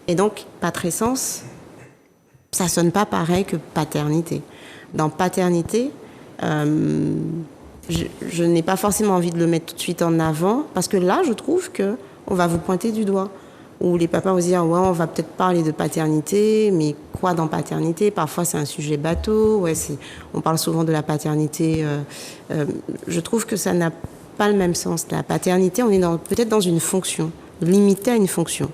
Et donc, patrescence, ça sonne pas pareil que paternité. Dans paternité, je n'ai pas forcément envie de le mettre tout de suite en avant, parce que là, je trouve qu'on va vous pointer du doigt. Ou les papas vont se dire, ouais, on va peut-être parler de paternité, mais quoi dans paternité? Parfois, c'est un sujet bateau. Ouais, on parle souvent de la paternité. Je trouve que ça n'a pas le même sens. La paternité, on est peut-être dans une fonction, limité à une fonction.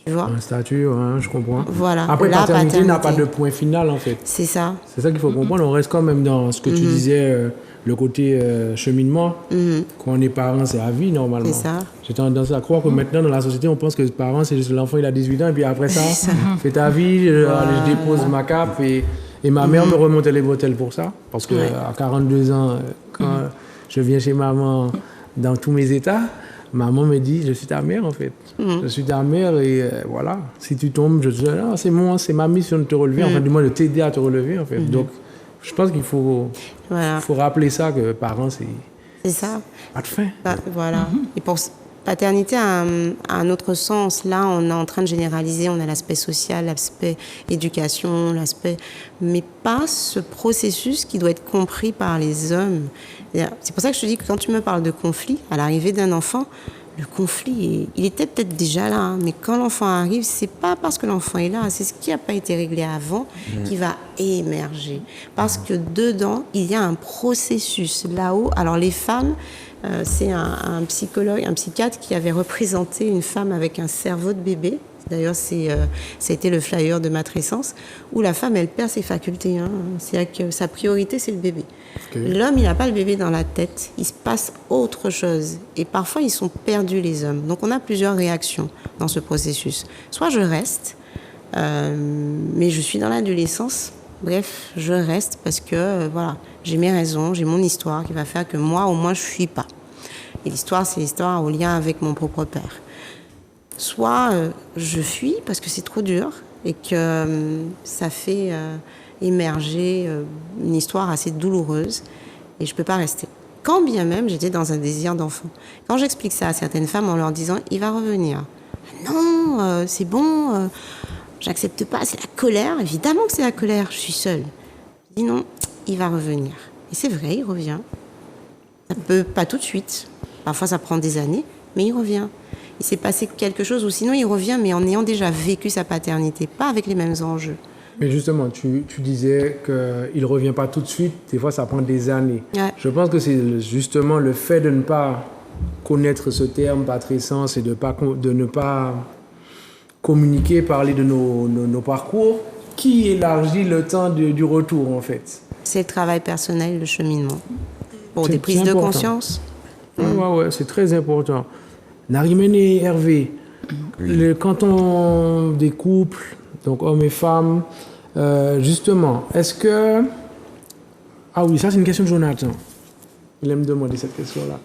Tu vois? Un statut, je comprends. Voilà. Après, la paternité n'a pas de point final, en fait. C'est ça. C'est ça qu'il faut comprendre. On reste quand même dans ce que tu disais, le côté cheminement. Quand on est parent, c'est à vie, normalement. C'est ça. J'ai tendance à croire que maintenant, dans la société, on pense que parent, c'est juste l'enfant, il a 18 ans, et puis après ça, fais ta vie, je dépose ma cape, et ma mère me remontait les bretelles pour ça. Parce qu'à 42 ans, quand je viens chez maman dans tous mes états, maman me dit, je suis ta mère en fait. Je suis ta mère et voilà. Si tu tombes, je dis, non, c'est ma mission de te relever, enfin du moins de t'aider à te relever en fait. Donc, je pense qu'il faut rappeler ça, que parents, c'est ça. Pas de fin. Voilà. Et pour paternité a un autre sens. Là, on est en train de généraliser. On a l'aspect social, l'aspect éducation, mais pas ce processus qui doit être compris par les hommes. C'est pour ça que je te dis que quand tu me parles de conflit, à l'arrivée d'un enfant, le conflit, il était peut-être déjà là, hein, mais quand l'enfant arrive, c'est pas parce que l'enfant est là, c'est ce qui n'a pas été réglé avant qui va émerger. Parce que dedans, il y a un processus là-haut. Alors les femmes, c'est un psychologue, un psychiatre qui avait représenté une femme avec un cerveau de bébé. D'ailleurs, ça a été le flyer de Matrescence, où la femme, elle perd ses facultés. Hein. C'est-à-dire que sa priorité, c'est le bébé. Okay. L'homme, il n'a pas le bébé dans la tête. Il se passe autre chose. Et parfois, ils sont perdus, les hommes. Donc, on a plusieurs réactions dans ce processus. Soit je reste, mais je suis dans l'adolescence. Bref, je reste parce que, voilà, j'ai mes raisons, j'ai mon histoire qui va faire que moi, au moins, je ne fuis pas. Et l'histoire, c'est l'histoire au lien avec mon propre père. Soit je fuis parce que c'est trop dur et que ça fait émerger une histoire assez douloureuse et je ne peux pas rester. Quand bien même j'étais dans un désir d'enfant. Quand j'explique ça à certaines femmes en leur disant « il va revenir ». Non, c'est bon, j'accepte pas, c'est la colère. Évidemment que c'est la colère, je suis seule. Je dis non, il va revenir. Et c'est vrai, il revient. Ça peut pas tout de suite. Parfois ça prend des années, mais il revient. Il s'est passé quelque chose, ou sinon il revient, mais en ayant déjà vécu sa paternité, pas avec les mêmes enjeux. Mais justement, tu disais qu'il ne revient pas tout de suite, des fois ça prend des années. Ouais. Je pense que c'est justement le fait de ne pas connaître ce terme patrescence et de ne pas communiquer, parler de nos parcours, qui élargit le temps du retour en fait. C'est le travail personnel, le cheminement, pour des prises de conscience. Ouais, c'est très important. Narimène et Hervé, quand on des couples, donc hommes et femmes, justement, est-ce que... Ah oui, ça c'est une question de Jonathan. Il aime demander cette question-là.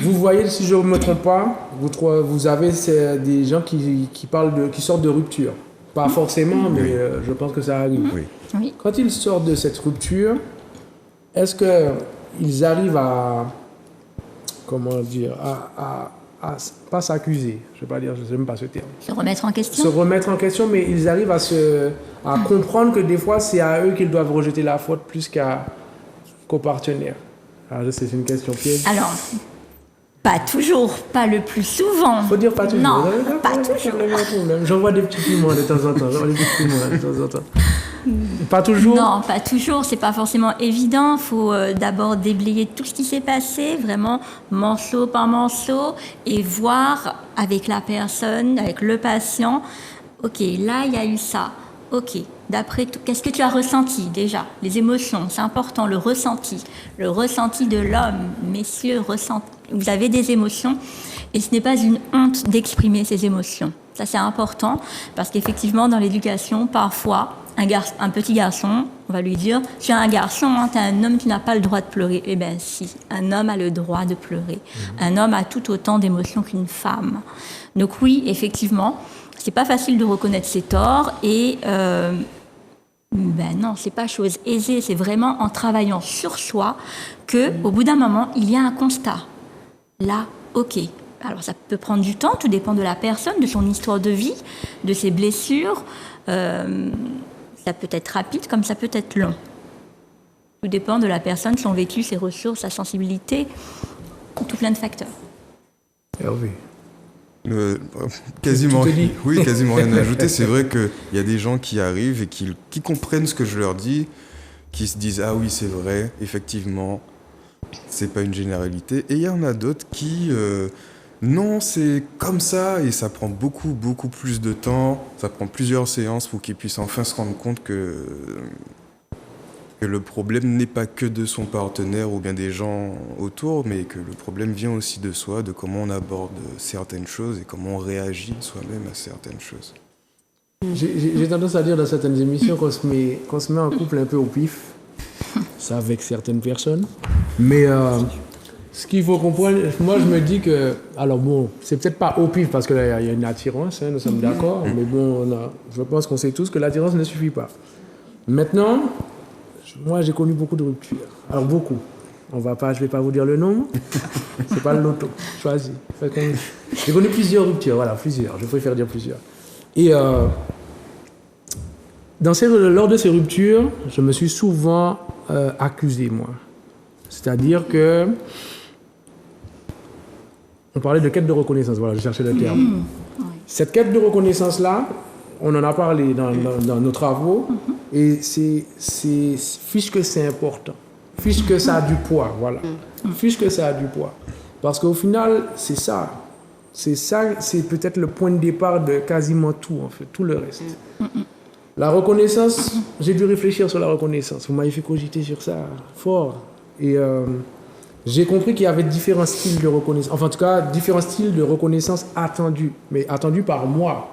Vous voyez, si je ne me trompe pas, vous avez des gens qui sortent de rupture. Pas forcément, mais je pense que ça arrive. Oui. Quand ils sortent de cette rupture, est-ce qu'ils arrivent à... Comment dire, à pas s'accuser, je n'aime pas ce terme. Se remettre en question. Se remettre en question, mais ils arrivent à comprendre que des fois, c'est à eux qu'ils doivent rejeter la faute plus qu'au partenaire. Alors, je sais, c'est une question piège. Alors, pas toujours, pas le plus souvent. Faut dire pas toujours. Non, pas toujours. J'envoie des petits piments de temps en temps. Pas toujours? Non, pas toujours. C'est pas forcément évident. Il faut d'abord déblayer tout ce qui s'est passé, vraiment morceau par morceau, et voir avec la personne, avec le patient, ok, là il y a eu ça. Ok, d'après tout, qu'est-ce que tu as ressenti déjà? Les émotions, c'est important, le ressenti de l'homme. Messieurs, vous avez des émotions, et ce n'est pas une honte d'exprimer ces émotions. Ça, c'est important, parce qu'effectivement, dans l'éducation, parfois, un petit garçon, on va lui dire « Tu es un garçon, hein, tu es un homme, tu n'as pas le droit de pleurer. » Eh bien, si, un homme a le droit de pleurer. Un homme a tout autant d'émotions qu'une femme. Donc oui, effectivement, c'est pas facile de reconnaître ses torts et non, c'est pas chose aisée. C'est vraiment en travaillant sur soi qu'au bout d'un moment, il y a un constat. Là, ok. Alors ça peut prendre du temps, tout dépend de la personne, de son histoire de vie, de ses blessures. Ça peut être rapide comme ça peut être long. Tout dépend de la personne, son vécu, ses ressources, sa sensibilité, tout plein de facteurs. Hervé. Quasiment rien à ajouter. C'est vrai qu'il y a des gens qui arrivent et qui comprennent ce que je leur dis, qui se disent « Ah oui, c'est vrai, effectivement, c'est pas une généralité. » Et il y en a d'autres qui... non, c'est comme ça et ça prend beaucoup plus de temps. Ça prend plusieurs séances pour qu'ils puissent enfin se rendre compte que le problème n'est pas que de son partenaire ou bien des gens autour, mais que le problème vient aussi de soi, de comment on aborde certaines choses et comment on réagit soi-même à certaines choses. J'ai tendance à dire dans certaines émissions qu'on se met en couple un peu au pif. Ça avec certaines personnes. Mais Ce qu'il faut comprendre, moi je me dis que, alors bon, c'est peut-être pas au pif parce qu'il y a une attirance, hein, nous sommes d'accord, mais bon, je pense qu'on sait tous que l'attirance ne suffit pas. Maintenant, moi j'ai connu beaucoup de ruptures, alors beaucoup. Je ne vais pas vous dire le nombre, c'est pas le loto, choisis. J'ai connu plusieurs ruptures, voilà, plusieurs, je préfère dire plusieurs. Et lors de ces ruptures, je me suis souvent accusé, moi. C'est-à-dire que on parlait de quête de reconnaissance, voilà, je cherchais le terme. Cette quête de reconnaissance-là, on en a parlé dans nos travaux, et fiche que c'est important, fiche que ça a du poids, voilà. Fiche que ça a du poids. Parce qu'au final, c'est ça, c'est peut-être le point de départ de quasiment tout, en fait, tout le reste. La reconnaissance, j'ai dû réfléchir sur la reconnaissance, vous m'avez fait cogiter sur ça, fort. Et j'ai compris qu'il y avait différents styles de reconnaissance, enfin en tout cas différents styles de reconnaissance attendus, mais attendus par moi.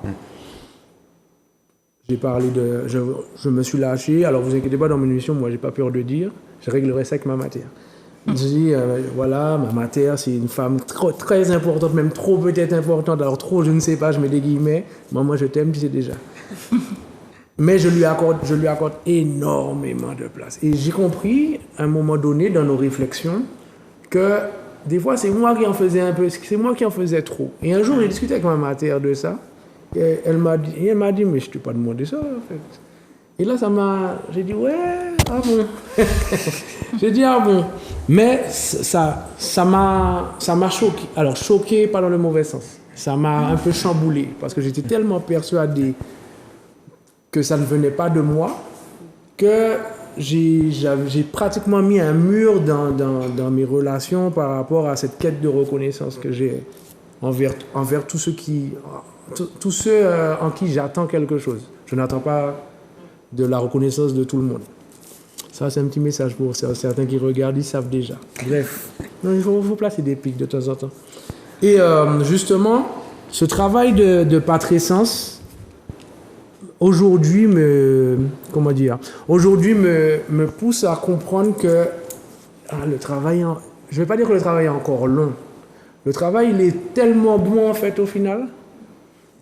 J'ai parlé de... Je me suis lâché, alors vous inquiétez pas, dans mon émission, moi j'ai pas peur de dire, je réglerai ça avec ma matière. Je dis, voilà, ma matière c'est une femme très importante, même trop peut-être importante, alors trop je ne sais pas, je mets des guillemets, moi je t'aime, tu sais déjà. Mais je lui accorde énormément de place. Et j'ai compris, à un moment donné, dans nos réflexions, que des fois, c'est moi qui en faisais un peu, c'est moi qui en faisais trop. Et un jour, j'ai discuté avec ma matière de ça. Et elle m'a dit, mais je ne t'ai pas demandé ça, en fait. Et là, j'ai dit, ouais, ah bon. J'ai dit, ah bon. Mais ça m'a choqué. Alors, choqué, pas dans le mauvais sens. Ça m'a un peu chamboulé, parce que j'étais tellement persuadé que ça ne venait pas de moi, que j'ai pratiquement mis un mur dans mes relations par rapport à cette quête de reconnaissance que j'ai envers tous ceux en qui j'attends quelque chose. Je n'attends pas de la reconnaissance de tout le monde. Ça, c'est un petit message pour certains qui regardent, ils savent déjà. Bref, il faut placer des pics de temps en temps. Et justement, ce travail de patrescence, aujourd'hui me pousse à comprendre que le travail, je ne vais pas dire que le travail est encore long. Le travail, il est tellement bon en fait au final.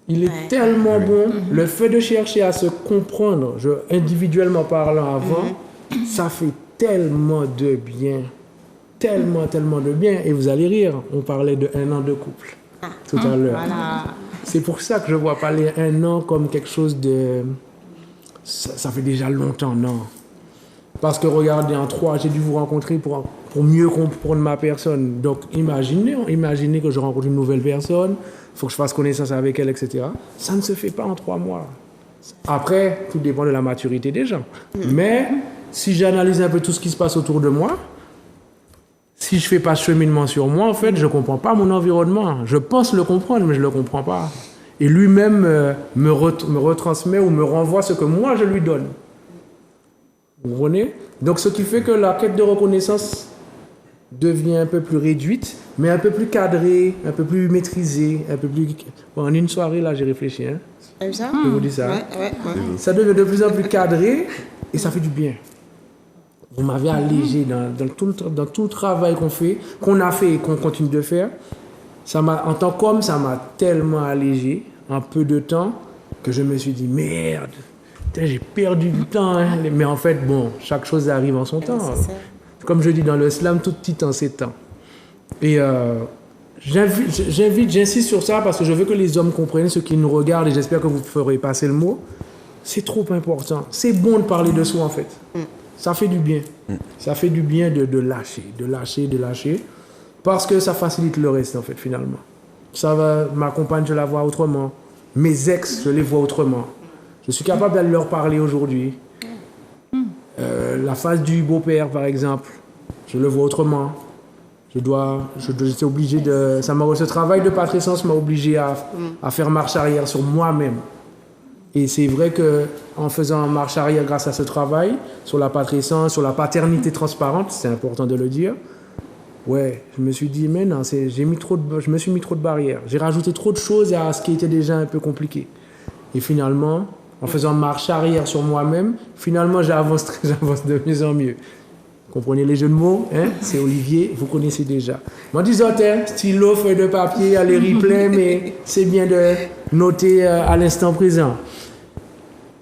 Il est tellement bon. Le fait de chercher à se comprendre, individuellement parlant avant, ça fait tellement de bien. Tellement de bien. Et vous allez rire, on parlait de 1 an de couple tout à l'heure. Voilà. C'est pour ça que je ne vois pas les 1 an comme quelque chose de... Ça fait déjà longtemps, non. Parce que regardez, en 3, j'ai dû vous rencontrer pour mieux comprendre ma personne. Donc imaginez que je rencontre une nouvelle personne, il faut que je fasse connaissance avec elle, etc. Ça ne se fait pas en 3 mois. Après, tout dépend de la maturité des gens. Mais si j'analyse un peu tout ce qui se passe autour de moi, si je ne fais pas ce cheminement sur moi, en fait, je ne comprends pas mon environnement. Je pense le comprendre, mais je ne le comprends pas. Et lui-même me retransmet ou me renvoie ce que moi, je lui donne. Vous comprenez ? Donc, ce qui fait que la quête de reconnaissance devient un peu plus réduite, mais un peu plus cadrée, un peu plus maîtrisée, un peu plus... Bon, en une soirée, là, j'ai réfléchi. Hein. Comme ça ? Je vous dis ça. Ouais. Ça devient de plus en plus cadré et ça fait du bien. Vous m'avez allégé dans tout le travail qu'on a fait et qu'on continue de faire. En tant qu'homme, ça m'a tellement allégé en peu de temps que je me suis dit, merde, j'ai perdu du temps. Hein. Mais en fait, bon, chaque chose arrive en son temps. Comme je dis dans le slam, tout petit en ses temps. Et j'insiste sur ça parce que je veux que les hommes comprennent, ceux qui nous regardent, et j'espère que vous ferez passer le mot. C'est trop important. C'est bon de parler de soi, en fait. Ça fait du bien. Ça fait du bien de lâcher. Parce que ça facilite le reste, en fait, finalement. Ma compagne, je la vois autrement. Mes ex, je les vois autrement. Je suis capable d'aller leur parler aujourd'hui. La phase du beau-père, par exemple, je le vois autrement. J'étais obligé de... Ce travail de patrescence m'a obligé à faire marche arrière sur moi-même. Et c'est vrai qu'en faisant marche arrière grâce à ce travail, sur la patrescence, sur la paternité transparente, c'est important de le dire, ouais, je me suis dit, mais non, je me suis mis trop de barrières. J'ai rajouté trop de choses à ce qui était déjà un peu compliqué. Et finalement, en faisant marche arrière sur moi-même, finalement, j'avance de mieux en mieux. Comprenez les jeux de mots, hein? C'est Olivier, vous connaissez déjà. Moi, disons, stylo, feuille de papier, il y a les replays, mais c'est bien de noter à l'instant présent.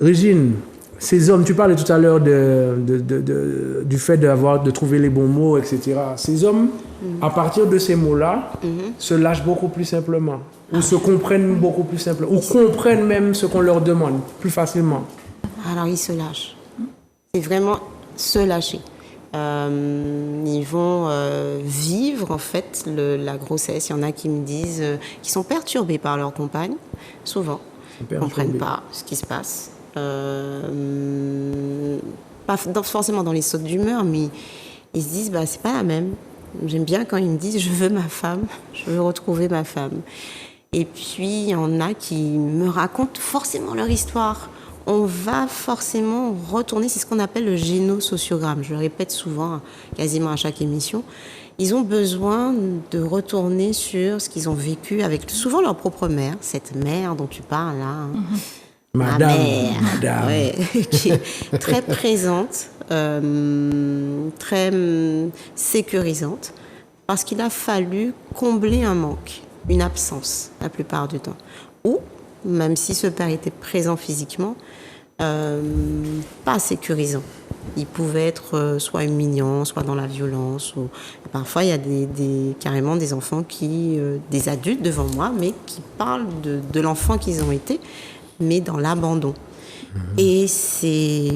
Régine, ces hommes, tu parlais tout à l'heure du fait de trouver les bons mots, etc. Ces hommes, à partir de ces mots-là, se lâchent beaucoup plus simplement, ou se comprennent beaucoup plus simplement, ou comprennent même ce qu'on leur demande plus facilement. Alors, ils se lâchent. C'est vraiment se lâcher. Ils vont vivre, en fait, la grossesse. Il y en a qui me disent qu'ils sont perturbés par leur compagne, souvent. Ils ne comprennent pas ce qui se passe. Pas forcément dans les sautes d'humeur, mais ils se disent c'est pas la même. J'aime bien quand ils me disent je veux ma femme, je veux retrouver ma femme. Et puis il y en a qui me racontent forcément leur histoire. On va forcément retourner, c'est ce qu'on appelle le génosociogramme. Je le répète souvent, quasiment à chaque émission. Ils ont besoin de retourner sur ce qu'ils ont vécu avec souvent leur propre mère, cette mère dont tu parles là. Madame, ouais, qui est très présente, très sécurisante, parce qu'il a fallu combler un manque, une absence la plupart du temps. Ou, même si ce père était présent physiquement, pas sécurisant. Il pouvait être soit humiliant, soit dans la violence. Ou... Parfois, il y a carrément des enfants des adultes devant moi, mais qui parlent de l'enfant qu'ils ont été, mais dans l'abandon. Et c'est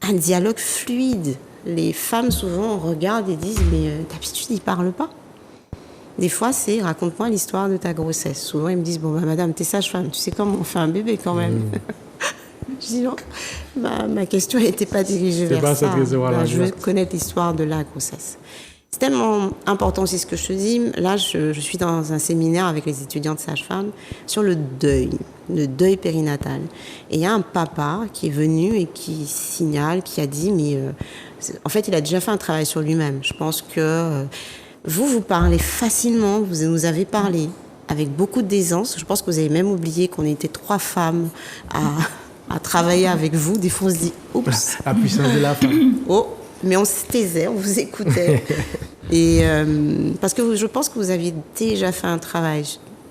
un dialogue fluide. Les femmes, souvent, regardent et disent « Mais d'habitude, ils ne parlent pas ». Des fois, c'est « Raconte-moi l'histoire de ta grossesse ». Souvent, ils me disent « Bon, madame, t'es sage-femme, tu sais comment on fait un bébé quand même ». Je dis « Non, ma question n'était pas dirigée vers ça. Je veux connaître l'histoire de la grossesse ». C'est tellement important aussi ce que je te dis. Là, je suis dans un séminaire avec les étudiantes sages-femmes sur le deuil périnatal. Et il y a un papa qui est venu et qui signale, qui a dit, mais en fait, il a déjà fait un travail sur lui-même. Je pense que vous parlez facilement, vous nous avez parlé avec beaucoup d'aisance. Je pense que vous avez même oublié qu'on était 3 femmes à travailler avec vous. Des fois, on se dit, oups. La puissance de la femme. Oh. Mais on se taisait, on vous écoutait. Et parce que je pense que vous aviez déjà fait un travail.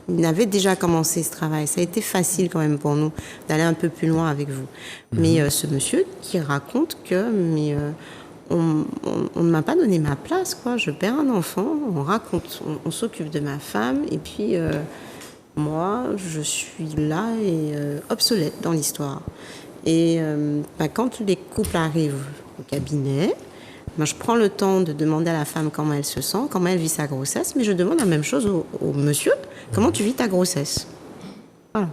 Vous avez déjà commencé ce travail. Ça a été facile quand même pour nous d'aller un peu plus loin avec vous. Mais ce monsieur qui raconte que on ne m'a pas donné ma place, quoi. Je perds un enfant, on s'occupe de ma femme, et puis moi, je suis là et obsolète dans l'histoire. Et quand les couples arrivent au cabinet, moi, je prends le temps de demander à la femme comment elle se sent, comment elle vit sa grossesse, mais je demande la même chose au monsieur, comment tu vis ta grossesse. Voilà.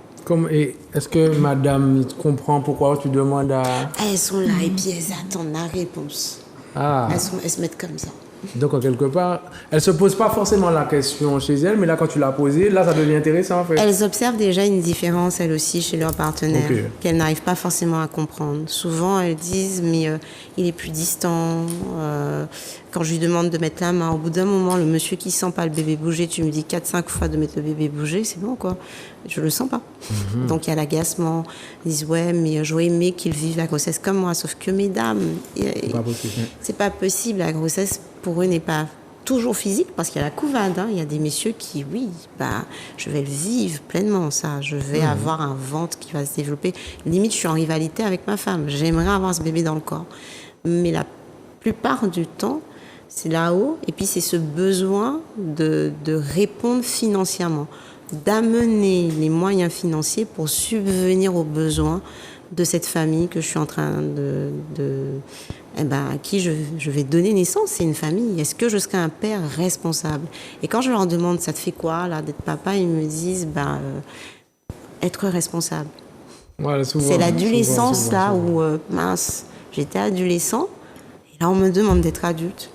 Et est-ce que madame comprend pourquoi tu demandes à... Elles sont là et puis elles attendent la réponse. Elles se mettent comme ça. Donc, quelque part, elle ne se pose pas forcément la question chez elle, mais là, quand tu l'as posée, là, ça devient intéressant, en fait. Elles observent déjà une différence, elles aussi, chez leur partenaire, qu'elles n'arrivent pas forcément à comprendre. Souvent, elles disent, mais il est plus distant. Quand je lui demande de mettre la main, au bout d'un moment, le monsieur qui ne sent pas le bébé bouger, tu me dis 4-5 fois de mettre le bébé bouger, c'est bon, quoi. Je ne le sens pas. Donc, il y a l'agacement. Ils disent, ouais, mais j'aurais aimé qu'ils vivent la grossesse comme moi. Sauf que, mesdames, c'est pas possible. La grossesse, pour eux, n'est pas toujours physique, parce qu'il y a la couvade. Il y a des messieurs qui, oui, je vais le vivre pleinement, ça. Je vais avoir un ventre qui va se développer. Limite, je suis en rivalité avec ma femme. J'aimerais avoir ce bébé dans le corps. Mais la plupart du temps, c'est là-haut. Et puis, c'est ce besoin de répondre financièrement, d'amener les moyens financiers pour subvenir aux besoins de cette famille que je suis en train à qui je vais donner naissance. C'est une famille. Est-ce que je serai un père responsable? Et quand je leur demande, ça te fait quoi, là, d'être papa, ils me disent, être responsable. Voilà, souvent, c'est l'adolescence, là, où, j'étais adolescent, et là, on me demande d'être adulte.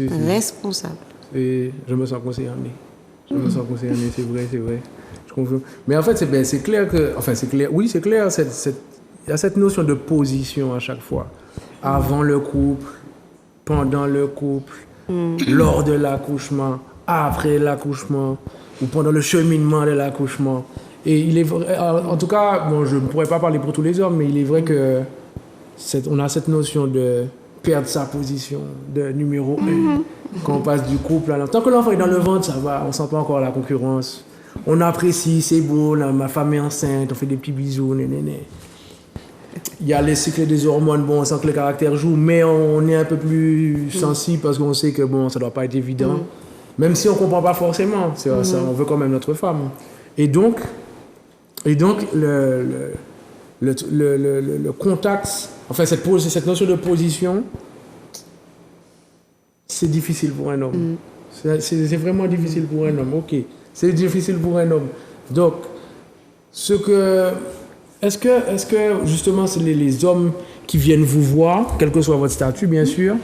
Responsable. Et je me sens concerné. C'est vrai. Je confirme. Mais en fait, c'est clair que... Enfin, c'est clair. Oui, c'est clair. Il y a cette notion de position à chaque fois. Avant le couple, pendant le couple, lors de l'accouchement, après l'accouchement, ou pendant le cheminement de l'accouchement. Et il est vrai... En tout cas, je ne pourrais pas parler pour tous les hommes, mais il est vrai que on a cette notion de perdre sa position de numéro 1 quand on passe du couple à l'enfant. Tant que l'enfant est dans le ventre, ça va, on sent pas encore la concurrence. On apprécie, c'est beau, là, ma femme est enceinte, on fait des petits bisous, nénéné. Il y a les cycles des hormones, bon, on sent que le caractère joue, mais on est un peu plus sensible parce qu'on sait que bon, ça doit pas être évident. Même si on comprend pas forcément, c'est ça, on veut quand même notre femme. Et donc le contact, enfin cette notion de position, c'est difficile pour un homme. C'est vraiment difficile pour un homme, ok. C'est difficile pour un homme. Donc, est-ce que justement, c'est les hommes qui viennent vous voir, quel que soit votre statut, bien sûr,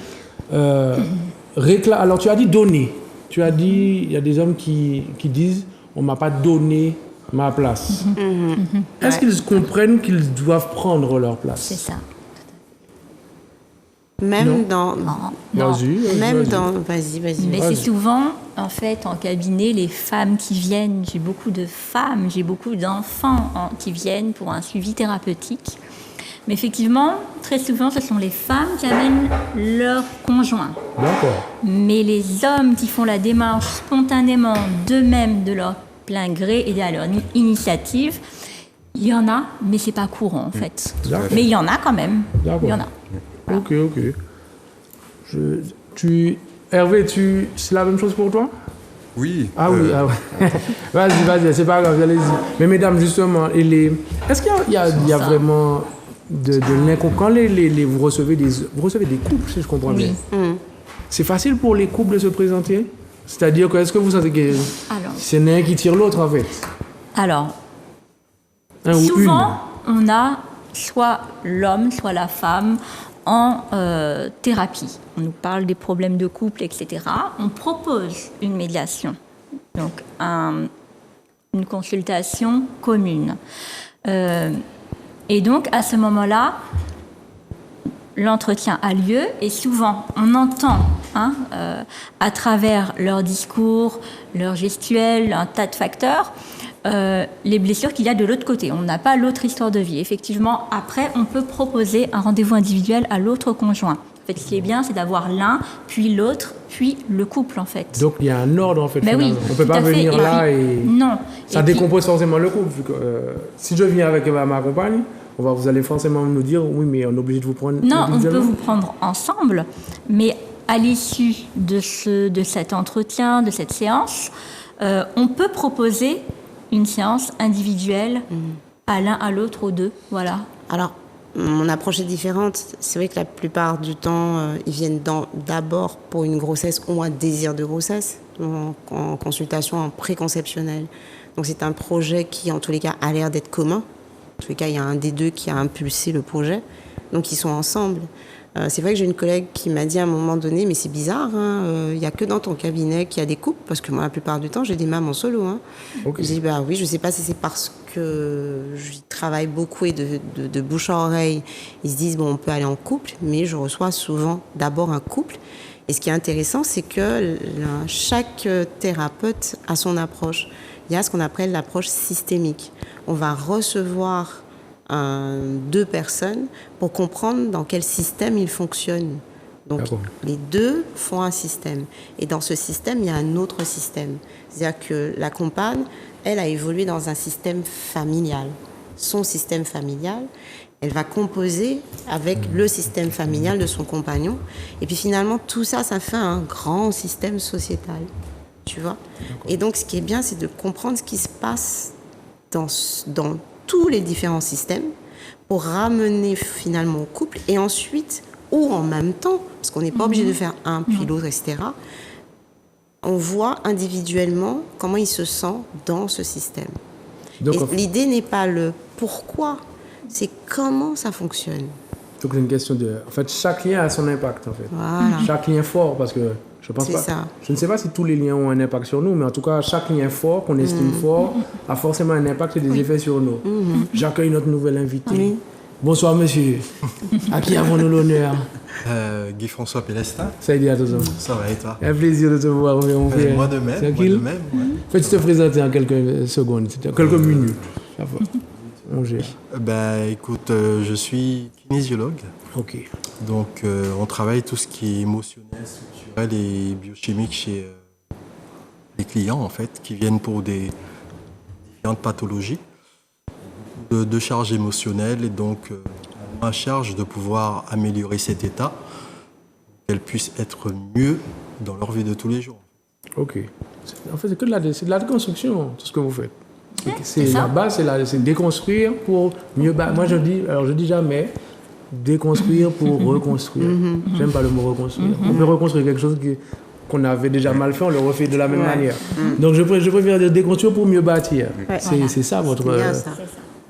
alors, tu as dit donner. Tu as dit, il y a des hommes qui disent, on ne m'a pas donné ma place. Est-ce qu'ils comprennent qu'ils doivent prendre leur place? C'est ça. Même Non. Vas-y. Mais c'est souvent, en fait, en cabinet, les femmes qui viennent, j'ai beaucoup de femmes, j'ai beaucoup d'enfants qui viennent pour un suivi thérapeutique. Mais effectivement, très souvent, ce sont les femmes qui amènent leur conjoint. D'accord. Mais les hommes qui font la démarche spontanément d'eux-mêmes, de leur plein gré et à leur initiative, il y en a, mais c'est pas courant en fait. D'accord. Mais il y en a quand même. D'accord. Il y en a. Voilà. Ok. Hervé, c'est la même chose pour toi? Oui. Oui. Vas-y, c'est pas grave, allez-y. Mais mesdames, justement, est-ce qu'il y a vraiment de l'inconfort quand vous recevez des couples, si je comprends bien? C'est facile pour les couples de se présenter? C'est-à-dire que est-ce que vous sentez que c'est l'un qui tire l'autre en fait? Alors, ou souvent, on a soit l'homme, soit la femme en thérapie. On nous parle des problèmes de couple, etc. On propose une médiation, donc une consultation commune. Et donc, à ce moment-là, l'entretien a lieu et souvent, on entend à travers leur discours, leur gestuelle, un tas de facteurs, les blessures qu'il y a de l'autre côté. On n'a pas l'autre histoire de vie. Effectivement, après, on peut proposer un rendez-vous individuel à l'autre conjoint. En fait, ce qui est bien, c'est d'avoir l'un, puis l'autre, puis le couple, en fait. Donc, il y a un ordre, en fait. Ben oui, on ne peut pas venir là et... Non. Ça décompose forcément le couple. Si je viens avec ma compagne, vous allez forcément nous dire, oui, mais on est obligé de vous prendre... Non, on peut vous prendre ensemble, mais à l'issue de cet entretien, de cette séance, on peut proposer une séance individuelle à l'un, à l'autre, aux deux, voilà. Alors, mon approche est différente. C'est vrai que la plupart du temps, ils viennent d'abord pour une grossesse ou un désir de grossesse, en consultation en préconceptionnelle. Donc c'est un projet qui, en tous les cas, a l'air d'être commun. En tous les cas, il y a un des deux qui a impulsé le projet. Donc ils sont ensemble. C'est vrai que j'ai une collègue qui m'a dit à un moment donné, mais c'est bizarre, il n'y a que dans ton cabinet qu'il y a des couples, parce que moi, la plupart du temps, j'ai des mamans solo. Okay. J'ai dit, oui, je ne sais pas si c'est parce que je travaille beaucoup et de bouche à oreille, ils se disent, bon, on peut aller en couple, mais je reçois souvent d'abord un couple. Et ce qui est intéressant, c'est que chaque thérapeute a son approche. Il y a ce qu'on appelle l'approche systémique. On va recevoir deux personnes pour comprendre dans quel système ils fonctionnent. Donc, les deux font un système. Et dans ce système, il y a un autre système. C'est-à-dire que la compagne, elle a évolué dans un système familial. Son système familial, elle va composer avec le système familial de son compagnon. Et puis finalement, tout ça, ça fait un grand système sociétal. Tu vois ? Et donc, ce qui est bien, c'est de comprendre ce qui se passe dans tous les différents systèmes pour ramener finalement au couple et ensuite, ou en même temps, parce qu'on n'est pas obligé de faire un puis l'autre, etc., on voit individuellement comment il se sent dans ce système. Donc, et l'idée n'est pas le pourquoi, c'est comment ça fonctionne. Donc c'est une question de... En fait, chaque lien a son impact, en fait. Voilà. Chaque lien fort, parce que je pense pas... Ça. Je ne sais pas si tous les liens ont un impact sur nous, mais en tout cas, chaque lien fort, qu'on estime fort, a forcément un impact et des effets sur nous. J'accueille notre nouvel invité. Bonsoir, monsieur. À qui avons-nous l'honneur? Guy-François Pélestin. Ça y est, à tous. Ça va et toi? Un plaisir de te voir, mon frère. Moi de même. Ouais. Peux-tu te présenter en quelques secondes, quelques minutes? Ça va. On gère. Écoute, je suis kinésiologue. Ok. Donc, on travaille tout ce qui est émotionnel, structurel et biochimique chez les clients, en fait, qui viennent pour des différentes pathologies, de charge émotionnelle, et donc à charge de pouvoir améliorer cet état, qu'elles puissent être mieux dans leur vie de tous les jours. Ok. En fait, c'est de la déconstruction, tout ce que vous faites. C'est ça. la base, c'est déconstruire pour mieux... Moi, je dis jamais déconstruire pour reconstruire. J'aime pas le mot reconstruire. On peut reconstruire quelque chose qu'on avait déjà mal fait, on le refait de la même manière. Donc, je préfère dire déconstruire pour mieux bâtir. C'est ça, votre... Bien ça.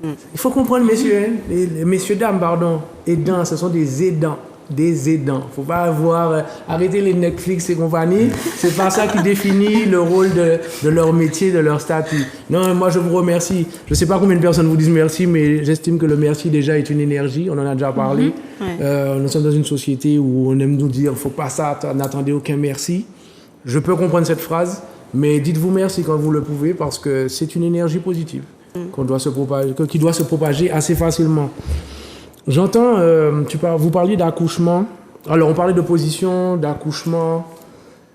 Il faut comprendre, messieurs, hein, les messieurs, dames, pardon, aidants, ce sont des aidants. Des aidants. Faut pas avoir arrêter les Netflix et compagnie. C'est pas ça qui définit le rôle de leur métier, de leur statut. Non, moi je vous remercie. Je sais pas combien de personnes vous disent merci, mais j'estime que le merci déjà est une énergie. On en a déjà parlé. Nous sommes dans une société où on aime nous dire faut pas ça, n'attendez aucun merci. Je peux comprendre cette phrase, mais dites-vous merci quand vous le pouvez parce que c'est une énergie positive qu'on doit se propager, qui doit se propager assez facilement. J'entends, vous parliez d'accouchement. Alors, on parlait de position, d'accouchement.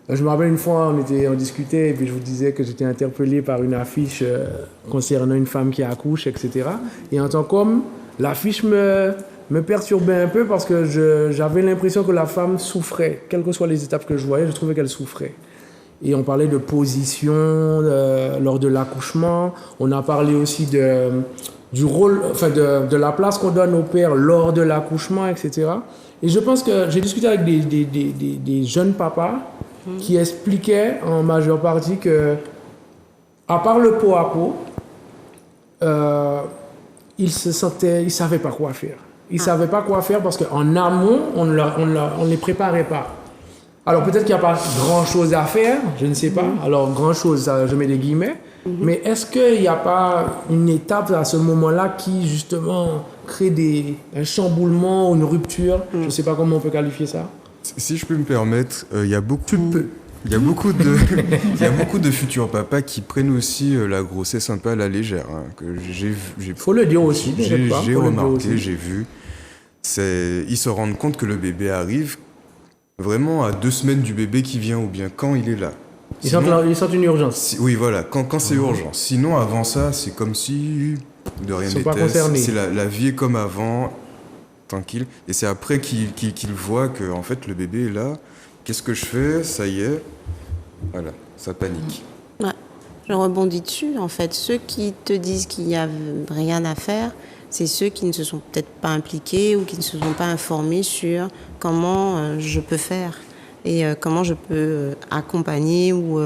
Je me rappelle une fois, on discutait et puis je vous disais que j'étais interpellé par une affiche concernant une femme qui accouche, etc. Et en tant qu'homme, l'affiche me perturbait un peu parce que j'avais l'impression que la femme souffrait. Quelles que soient les étapes que je voyais, je trouvais qu'elle souffrait. Et on parlait de position lors de l'accouchement. On a parlé aussi du rôle, enfin de la place qu'on donne au père lors de l'accouchement, etc. Et je pense que j'ai discuté avec des jeunes papas qui expliquaient en majeure partie que, à part le pot à pot, ils savaient pas quoi faire. Ils savaient pas quoi faire parce qu'en amont, on les préparait pas. Alors peut-être qu'il n'y a pas grand-chose à faire, je ne sais pas. Alors grand-chose, je mets des guillemets. Mais est-ce qu'il n'y a pas une étape à ce moment-là qui justement crée un chamboulement ou une rupture? Je ne sais pas comment on peut qualifier ça. Si je peux me permettre, il y a beaucoup de futurs papas qui prennent aussi la grossesse un peu à la légère. Hein, que faut le dire aussi. J'ai remarqué, j'ai vu. Ils se rendent compte que le bébé arrive vraiment à 2 semaines du bébé qui vient ou bien quand il est là. Ils sentent une urgence. Oui, voilà, quand c'est urgent. Sinon, avant ça, c'est comme si de rien n'était. C'est la vie est comme avant, tranquille. Et c'est après qu'ils voient que en fait, le bébé est là. Qu'est-ce que je fais? Ça y est. Voilà, ça panique. Ouais, je rebondis dessus. En fait, ceux qui te disent qu'il n'y a rien à faire, c'est ceux qui ne se sont peut-être pas impliqués ou qui ne se sont pas informés sur comment je peux faire. Et comment je peux accompagner ou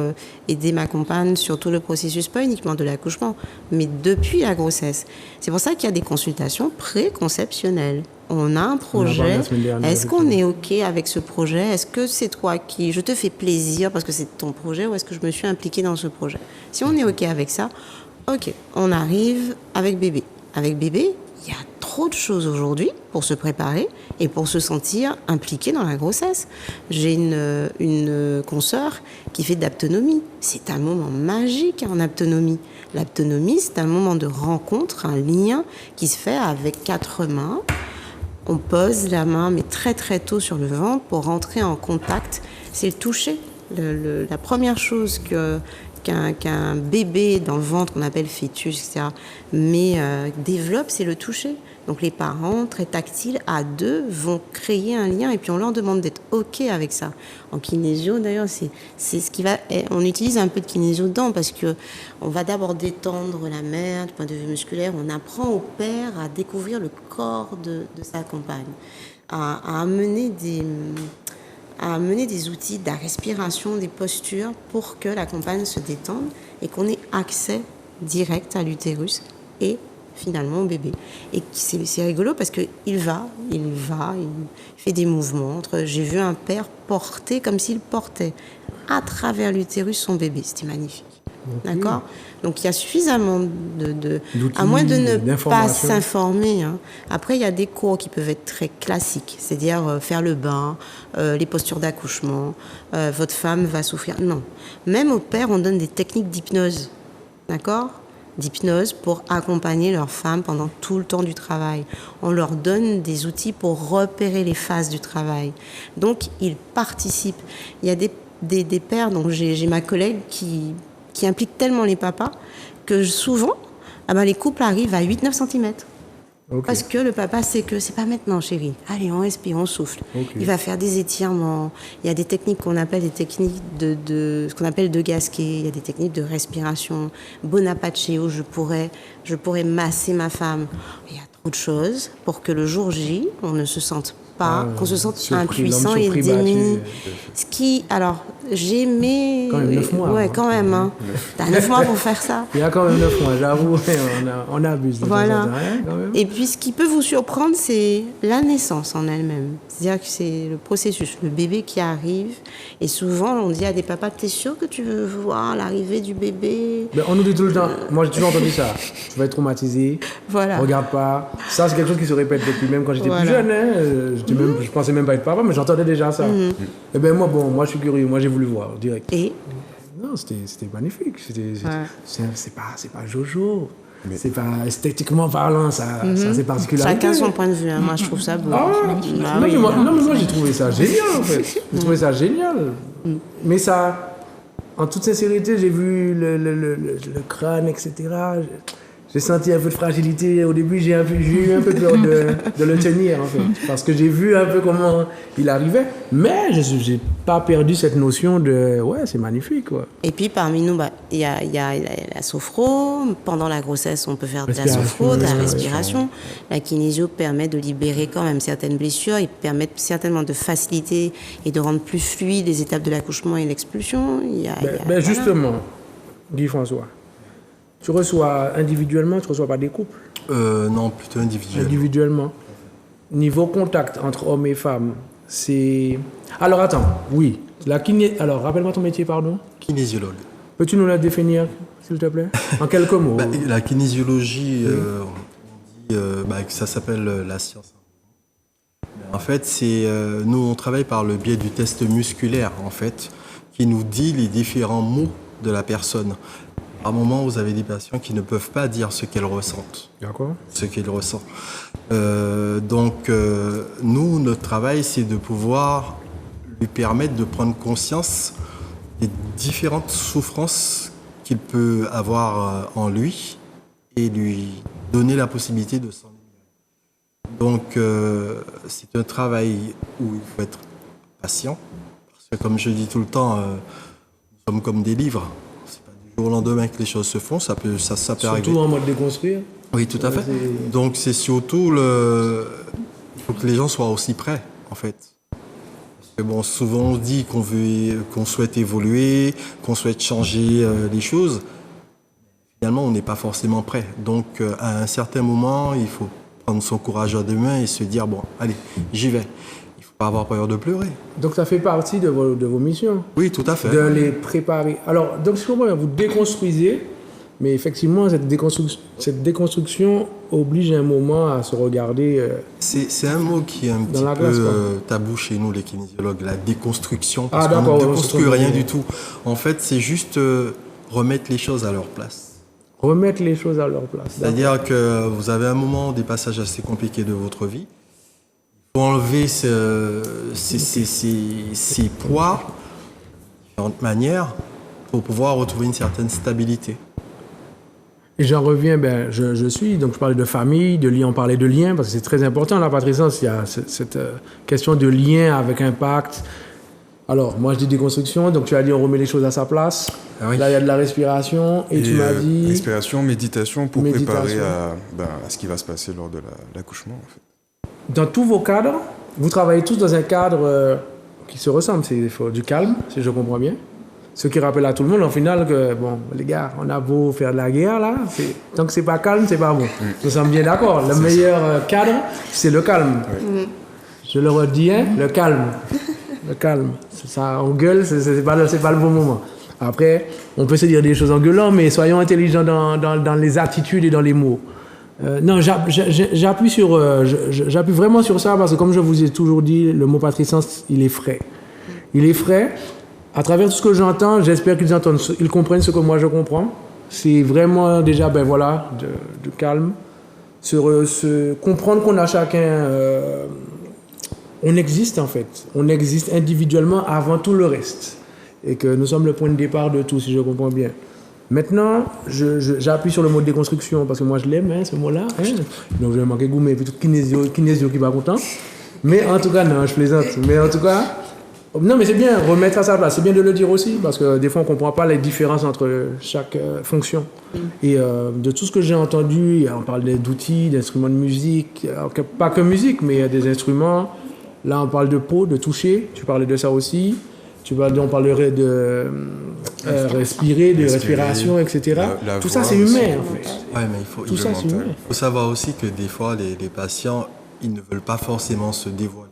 aider ma compagne sur tout le processus, pas uniquement de l'accouchement, mais depuis la grossesse. C'est pour ça qu'il y a des consultations préconceptionnelles. On a un projet, est-ce qu'on est OK avec ce projet? Est-ce que c'est toi qui... Je te fais plaisir parce que c'est ton projet ou est-ce que je me suis impliquée dans ce projet? Si on est OK avec ça, OK, on arrive avec bébé. Avec bébé, il y a trop de choses aujourd'hui pour se préparer et pour se sentir impliqué dans la grossesse. J'ai une consoeur qui fait de l'aptonomie. C'est un moment magique en aptonomie. L'aptonomie, c'est un moment de rencontre, un lien qui se fait avec 4 mains. On pose la main, mais très très tôt sur le ventre pour rentrer en contact. C'est le toucher. La première chose qu'un bébé dans le ventre, qu'on appelle fœtus, etc., mais développe, c'est le toucher. Donc les parents, très tactiles, à 2, vont créer un lien et puis on leur demande d'être OK avec ça. En kinésio, d'ailleurs, c'est ce qui va... On utilise un peu de kinésio dedans parce qu'on va d'abord détendre la mère du point de vue musculaire. On apprend au père à découvrir le corps de sa compagne, à amener des outils de la respiration, des postures pour que la compagne se détende et qu'on ait accès direct à l'utérus et finalement au bébé. Et c'est rigolo parce qu'il il fait des mouvements. J'ai vu un père porter comme s'il portait à travers l'utérus son bébé. C'était magnifique. Okay. D'accord? Donc il y a suffisamment à moins de ne pas s'informer. Hein. Après, il y a des cours qui peuvent être très classiques, c'est-à-dire faire le bain, les postures d'accouchement, votre femme va souffrir. Non. Même au père, on donne des techniques d'hypnose. D'accord? d'hypnose pour accompagner leurs femmes pendant tout le temps du travail. On leur donne des outils pour repérer les phases du travail. Donc, ils participent. Il y a des pères, donc j'ai ma collègue qui implique tellement les papas que souvent, les couples arrivent à 8-9 cm. Okay. Parce que le papa sait que c'est pas maintenant, chérie. Allez, on respire, on souffle. Okay. Il va faire des étirements. Il y a des techniques qu'on appelle des techniques ce qu'on appelle de Gasquet. Il y a des techniques de respiration. Bonaparte, où je pourrais masser ma femme. Il y a trop de choses pour que le jour J, on ne se sente pas, qu'on se sente impuissant et démuni. Ce qui, alors, j'ai mes... Quand même 9 mois. Ouais, quand même. Hein. T'as 9 mois pour faire ça. Il y a quand même 9 mois, j'avoue. On abuse. Voilà. Et puis, ce qui peut vous surprendre, c'est la naissance en elle-même. C'est-à-dire que c'est le processus, le bébé qui arrive. Et souvent, on dit à des papas, t'es sûr que tu veux voir l'arrivée du bébé? Ben, on nous dit tout le temps, moi j'ai toujours entendu ça, tu vas être traumatisé, regarde pas. Ça, c'est quelque chose qui se répète depuis même quand j'étais plus jeune. Hein. Je pensais même pas être papa, mais j'entendais déjà ça. Et ben moi je suis curieux, moi j'ai voulu voir direct. Et non, c'était magnifique. C'est pas Jojo. Mais... C'est pas esthétiquement parlant, ça c'est particulier. Chacun son point de vue, hein. Moi je trouve ça beau. Mais moi j'ai trouvé ça génial en fait. J'ai trouvé ça génial. Mais ça, en toute sincérité, j'ai vu le crâne, etc. J'ai senti un peu de fragilité. Au début, j'ai eu un peu peur de le tenir, en fait. Parce que j'ai vu un peu comment il arrivait. Mais je n'ai pas perdu cette notion de... Ouais, c'est magnifique, quoi. Et puis, parmi nous, il y a la sophro. Pendant la grossesse, on peut faire de la sophro, de la respiration. La kinésio permet de libérer quand même certaines blessures. Il permet certainement de faciliter et de rendre plus fluide les étapes de l'accouchement et l'expulsion. Justement, Guy-François, tu reçois individuellement, tu reçois pas des couples? Non, plutôt individuellement. Individuellement. Niveau contact entre hommes et femmes, c'est... Alors attends, oui. Alors, rappelle-moi ton métier, pardon. Kinésiologue. Peux-tu nous la définir, s'il te plaît? En quelques mots. La kinésiologie, on dit que ça s'appelle la science. En fait, nous, on travaille par le biais du test musculaire, en fait, qui nous dit les différents mots de la personne. À un moment, vous avez des patients qui ne peuvent pas dire ce qu'elles ressentent. D'accord. Ce qu'ils ressentent. Nous, notre travail, c'est de pouvoir lui permettre de prendre conscience des différentes souffrances qu'il peut avoir en lui et lui donner la possibilité de s'en libérer. Donc, c'est un travail où il faut être patient. Parce que, comme je dis tout le temps, nous sommes comme des livres. Au lendemain que les choses se font, ça peut arriver. Surtout en mode déconstruire. Oui, tout à fait. Donc c'est surtout il faut que les gens soient aussi prêts, en fait. Parce que souvent on dit qu'on souhaite évoluer, qu'on souhaite changer les choses. Finalement, on n'est pas forcément prêt. Donc à un certain moment, il faut prendre son courage à deux mains et se dire bon, allez, j'y vais. Pas avoir peur de pleurer. Donc ça fait partie de vos missions. Oui, tout à fait. De les préparer. Alors, donc si vous déconstruisez, mais effectivement, cette déconstruction oblige un moment à se regarder. C'est un mot qui est un petit peu tabou chez nous, les kinésiologues, la déconstruction. Parce qu'on ne déconstruit rien du tout. En fait, c'est juste remettre les choses à leur place. Remettre les choses à leur place. C'est-à-dire que vous avez un moment, des passages assez compliqués de votre vie. Pour enlever ces poids de différentes manières pour pouvoir retrouver une certaine stabilité. Et j'en reviens, donc je parlais de famille, de lien, on parlait de lien, parce que c'est très important, la patrescence, il y a cette question de lien avec impact. Alors, moi je dis déconstruction, donc tu as dit on remet les choses à sa place. Ah oui. Là, il y a de la respiration, et tu m'as dit... Respiration, méditation pour préparer à ce qui va se passer lors de l'accouchement, en fait. Dans tous vos cadres, vous travaillez tous dans un cadre qui se ressemble. C'est du calme, si je comprends bien. Ce qui rappelle à tout le monde, au final, que, les gars, on a beau faire de la guerre, là, tant que c'est pas calme, c'est pas bon. Nous sommes bien d'accord. Le meilleur cadre, c'est le calme. Je le redis, le calme. Le calme. Ça, on gueule, c'est pas le bon moment. Après, on peut se dire des choses en gueulant, mais soyons intelligents dans les attitudes et dans les mots. Non, j'appuie vraiment sur ça parce que comme je vous ai toujours dit, le mot patrescence, il est frais. Il est frais. À travers tout ce que j'entends, j'espère qu'ils comprennent ce que moi je comprends. c'est vraiment déjà, ben voilà, de calme. Se comprendre qu'on a chacun... on existe en fait. On existe individuellement avant tout le reste. Et que nous sommes le point de départ de tout, si je comprends bien. Maintenant, j'appuie sur le mot déconstruction parce que moi je l'aime, ce mot-là. Donc je vais manquer goût, mais plutôt kinésio qui va content. Mais en tout cas, non, je plaisante. Mais en tout cas, non, mais c'est bien, remettre à sa place. C'est bien de le dire aussi parce que des fois on ne comprend pas les différences entre chaque fonction. Et de tout ce que j'ai entendu, on parle d'outils, d'instruments de musique, pas que musique, mais des instruments. Là, on parle de peau, de toucher. Tu parlais de ça aussi. On parlerait de respirer, de respiration, etc. Tout ça, c'est humain, en fait. Ouais, mais il faut savoir aussi que des fois, les patients, ils ne veulent pas forcément se dévoiler.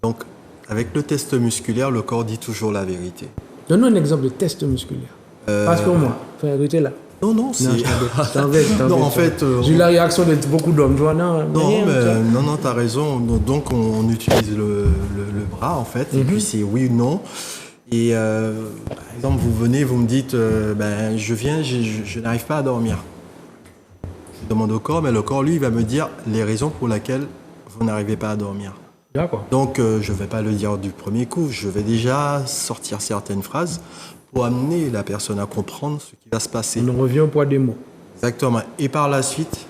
Donc, avec le test musculaire, le corps dit toujours la vérité. Donne-nous un exemple de test musculaire. Passe pour moi. Enfin, arrêtez là. Non, c'est... Non, en fait... J'ai eu la réaction de beaucoup d'hommes. Non, t'as raison. Donc, on utilise le bras, en fait. Et puis, c'est oui ou non. Et, par exemple, vous venez, vous me dites, je viens, je n'arrive pas à dormir. Je demande au corps, mais le corps, lui, il va me dire les raisons pour lesquelles vous n'arrivez pas à dormir. D'accord. Donc, je ne vais pas le dire du premier coup. Je vais déjà sortir certaines phrases pour amener la personne à comprendre ce qui va se passer. On revient au poids des mots. Exactement. Et par la suite,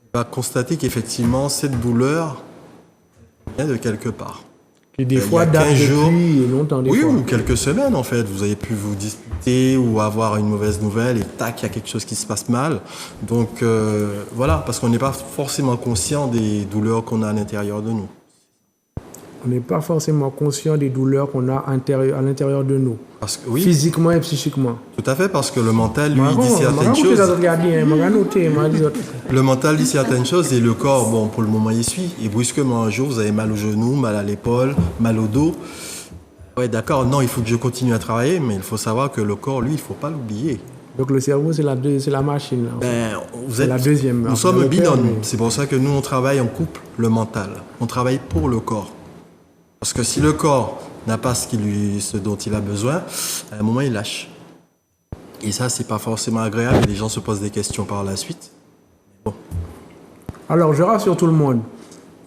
il va constater qu'effectivement, cette douleur vient de quelque part. Et des fois, date depuis longtemps. Oui, ou quelques semaines, en fait. Vous avez pu vous disputer ou avoir une mauvaise nouvelle et tac, il y a quelque chose qui se passe mal. Donc, voilà, parce qu'on n'est pas forcément conscient des douleurs qu'on a à l'intérieur de nous. On n'est pas forcément conscient des douleurs qu'on a à l'intérieur de nous. Parce que, oui, physiquement et psychiquement. Tout à fait, parce que le mental, lui, dit certaines choses. Le mental dit certaines choses et le corps, bon, pour le moment, il suit. Et brusquement, un jour, vous avez mal au genou, mal à l'épaule, mal au dos. Ouais, d'accord, non, il faut que je continue à travailler, mais il faut savoir que le corps, lui, il ne faut pas l'oublier. Donc le cerveau, c'est la machine. C'est la deuxième. Nous sommes binômes. C'est pour ça que nous, on travaille en couple, le mental. On travaille pour le corps. Parce que si le corps n'a pas ce dont il a besoin, à un moment, il lâche. Et ça, c'est pas forcément agréable. Et les gens se posent des questions par la suite. Bon. Alors, je rassure tout le monde.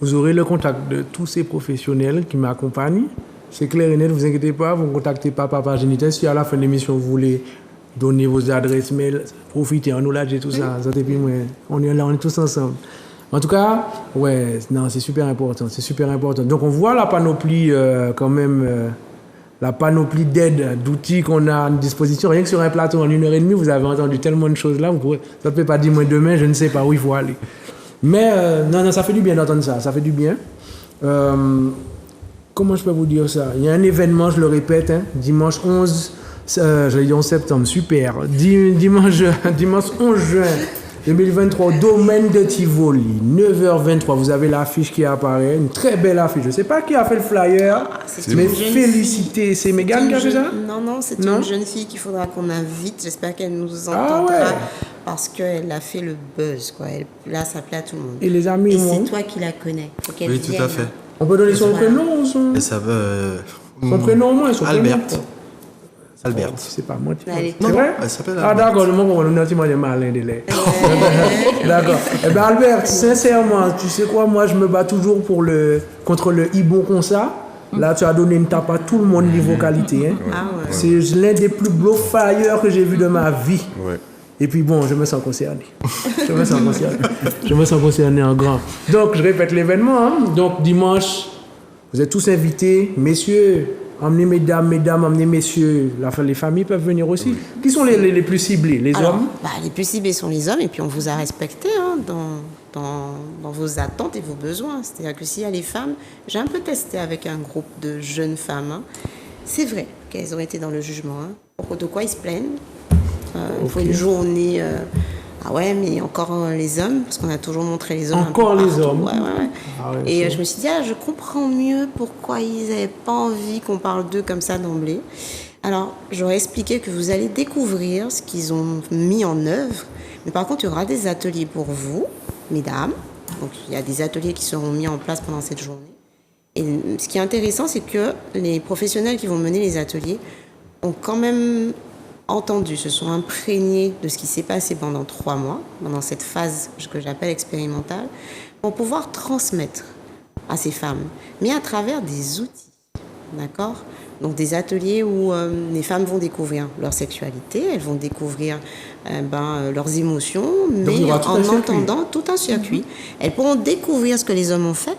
Vous aurez le contact de tous ces professionnels qui m'accompagnent. C'est clair et net, ne vous inquiétez pas. Vous ne contactez pas Papa Géniteur. Si à la fin de l'émission, vous voulez donner vos adresses mail, profitez, on nous l'a dit tout ça. On est là, on est tous ensemble. En tout cas, ouais, non, c'est super important, c'est super important. Donc on voit la panoplie quand même, la panoplie d'aides, d'outils qu'on a à disposition. Rien que sur un plateau en 1h30, vous avez entendu tellement de choses là, ça ne peut pas dire moi demain, je ne sais pas où il faut aller. Mais non, ça fait du bien d'entendre ça, ça fait du bien. Comment je peux vous dire ça? Il y a un événement, je le répète, dimanche 11 septembre, super. Dimanche 11 juin. 2023 au domaine de Tivoli, 9h23, vous avez l'affiche qui apparaît, une très belle affiche. Je ne sais pas qui a fait le flyer, mais félicité. C'est Mégane qui a fait ça? Non, c'est une jeune fille qu'il faudra qu'on invite. J'espère qu'elle nous entendra parce qu'elle a fait le buzz. Là, ça plaît à tout le monde. Et les amis, et c'est toi qui la connais. Faut qu'elle oui, vienne. tout à fait. On peut donner son prénom ou son... Et ça veut... Son prénom au moins, son Albert. prénom. Albert. C'est pas moi. C'est vrai? Elle s'appelle Albert. Ah d'accord, le moment où on a des malins de lait. D'accord. Eh bien Albert, sincèrement, tu sais quoi, moi je me bats toujours contre le hibon comme ça. Là, tu as donné une tape à tout le monde niveau qualité. C'est l'un des plus beaux flyers que j'ai vu de ma vie. Ouais. Et puis bon, je me sens concerné. Je me sens concerné en grand. Donc, je répète l'événement. Donc, dimanche, vous êtes tous invités. Messieurs, emmenez mesdames, emmenez messieurs. Les familles peuvent venir aussi. Oui. Qui sont les plus ciblés? Les hommes? Les plus ciblés sont les hommes. Et puis, on vous a respecté dans vos attentes et vos besoins. C'est-à-dire que s'il y a les femmes, j'ai un peu testé avec un groupe de jeunes femmes. C'est vrai qu'elles ont été dans le jugement. De quoi ils se plaignent? Il faut une journée. Ah ouais, mais encore les hommes, parce qu'on a toujours montré les hommes. Encore les hommes. Ouais. Ah ouais, et je me suis dit, je comprends mieux pourquoi ils n'avaient pas envie qu'on parle d'eux comme ça d'emblée. Alors, j'aurais expliqué que vous allez découvrir ce qu'ils ont mis en œuvre. Mais par contre, il y aura des ateliers pour vous, mesdames. Donc, il y a des ateliers qui seront mis en place pendant cette journée. Et ce qui est intéressant, c'est que les professionnels qui vont mener les ateliers ont quand même entendu, se sont imprégnés de ce qui s'est passé pendant 3 mois, pendant cette phase que j'appelle expérimentale, pour pouvoir transmettre à ces femmes, mais à travers des outils, d'accord ? Donc des ateliers où les femmes vont découvrir leur sexualité, elles vont découvrir leurs émotions, mais en entendant tout un circuit. Elles pourront découvrir ce que les hommes ont fait,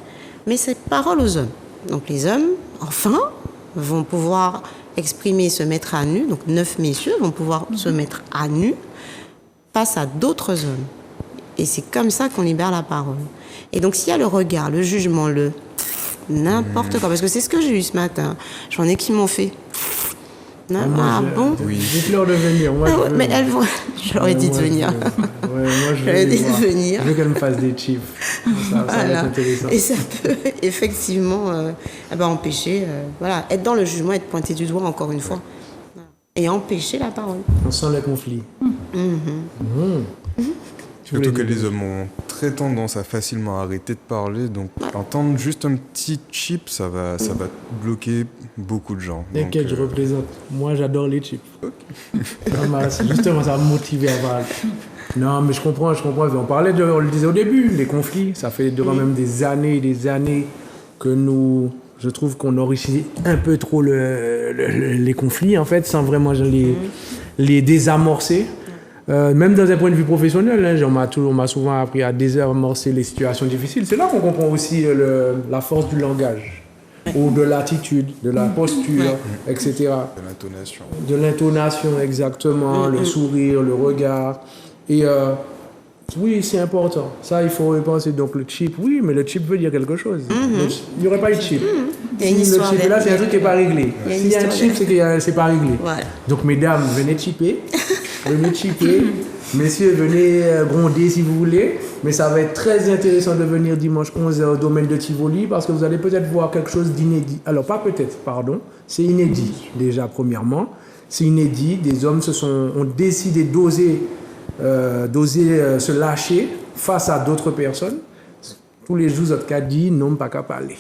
mais c'est parole aux hommes. Donc les hommes, enfin, vont pouvoir exprimer, se mettre à nu, donc 9 messieurs vont pouvoir se mettre à nu face à d'autres hommes. Et c'est comme ça qu'on libère la parole. Et donc s'il y a le regard, le jugement, n'importe quoi, parce que c'est ce que j'ai eu ce matin. J'en ai qui m'ont fait. Bon. Oui. Dites-leur de venir. Moi, mais elles vont. Je leur ai dit de venir. Je leur ai dit de venir. Je veux qu'elles me fassent des chiffres. Ça va être intéressant. Et ça peut effectivement empêcher, être dans le jugement, être pointé du doigt encore une fois, et empêcher la parole. On sent le conflit. Surtout que les hommes ont très tendance à facilement arrêter de parler, donc entendre juste un petit chip, ça va bloquer beaucoup de gens. T'inquiète, je représente. Moi, j'adore les chips. Justement, ça va me motiver à parler. Non, mais je comprends. On le disait au début, les conflits, ça fait quand même des années que je trouve qu'on enrichit un peu trop les conflits, en fait, sans vraiment les désamorcer. Même dans un point de vue professionnel, on m'a souvent appris à désamorcer les situations difficiles. C'est là qu'on comprend aussi la force du langage, ou de l'attitude, de la posture, etc. De l'intonation. De l'intonation, exactement, le sourire, le regard. Et oui, c'est important. Ça, il faut y penser. Donc le chip, oui, mais le chip veut dire quelque chose. Il n'y aurait pas eu de chip. Si le chip est là, c'est un truc qui n'est pas réglé. S'il y a un chip, c'est que c'est pas réglé. Voilà. Donc mesdames, venez chipper. Messieurs, venez gronder si vous voulez, mais ça va être très intéressant de venir dimanche 11h au domaine de Tivoli parce que vous allez peut-être voir quelque chose d'inédit. Alors pas peut-être, pardon, c'est inédit déjà premièrement. C'est inédit, des hommes ont décidé d'oser se lâcher face à d'autres personnes. Tous les jours, votre cas dit non, pas qu'à parler.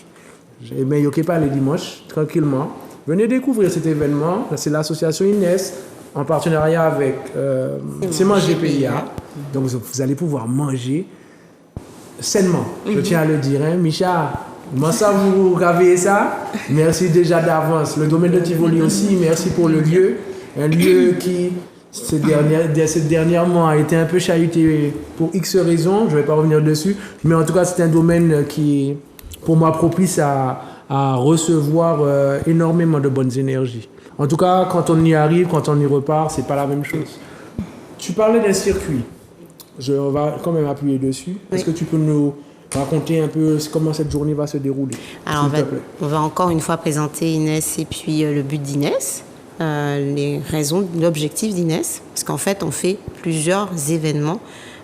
Mais il n'y a pas les dimanche, tranquillement. Venez découvrir cet événement, c'est l'association Inès, en partenariat avec C'est Manger PIA. Donc vous allez pouvoir manger sainement. Je tiens à le dire, hein. Micha, comment ça vous gravez ça? Merci déjà d'avance. Le domaine de Tivoli aussi, merci pour le lieu. Un lieu qui, dernièrement, a été un peu chahuté pour X raisons. Je ne vais pas revenir dessus. Mais en tout cas, c'est un domaine qui est, pour moi, propice à recevoir énormément de bonnes énergies. En tout cas, quand on y arrive, quand on y repart, c'est pas la même chose. Tu parlais d'un circuit. On va quand même appuyer dessus. Oui. Est-ce que tu peux nous raconter un peu comment cette journée va se dérouler? Alors, on va encore une fois présenter Inès et puis le but d'Inès, les raisons, l'objectif d'Inès, parce qu'en fait, on fait plusieurs événements.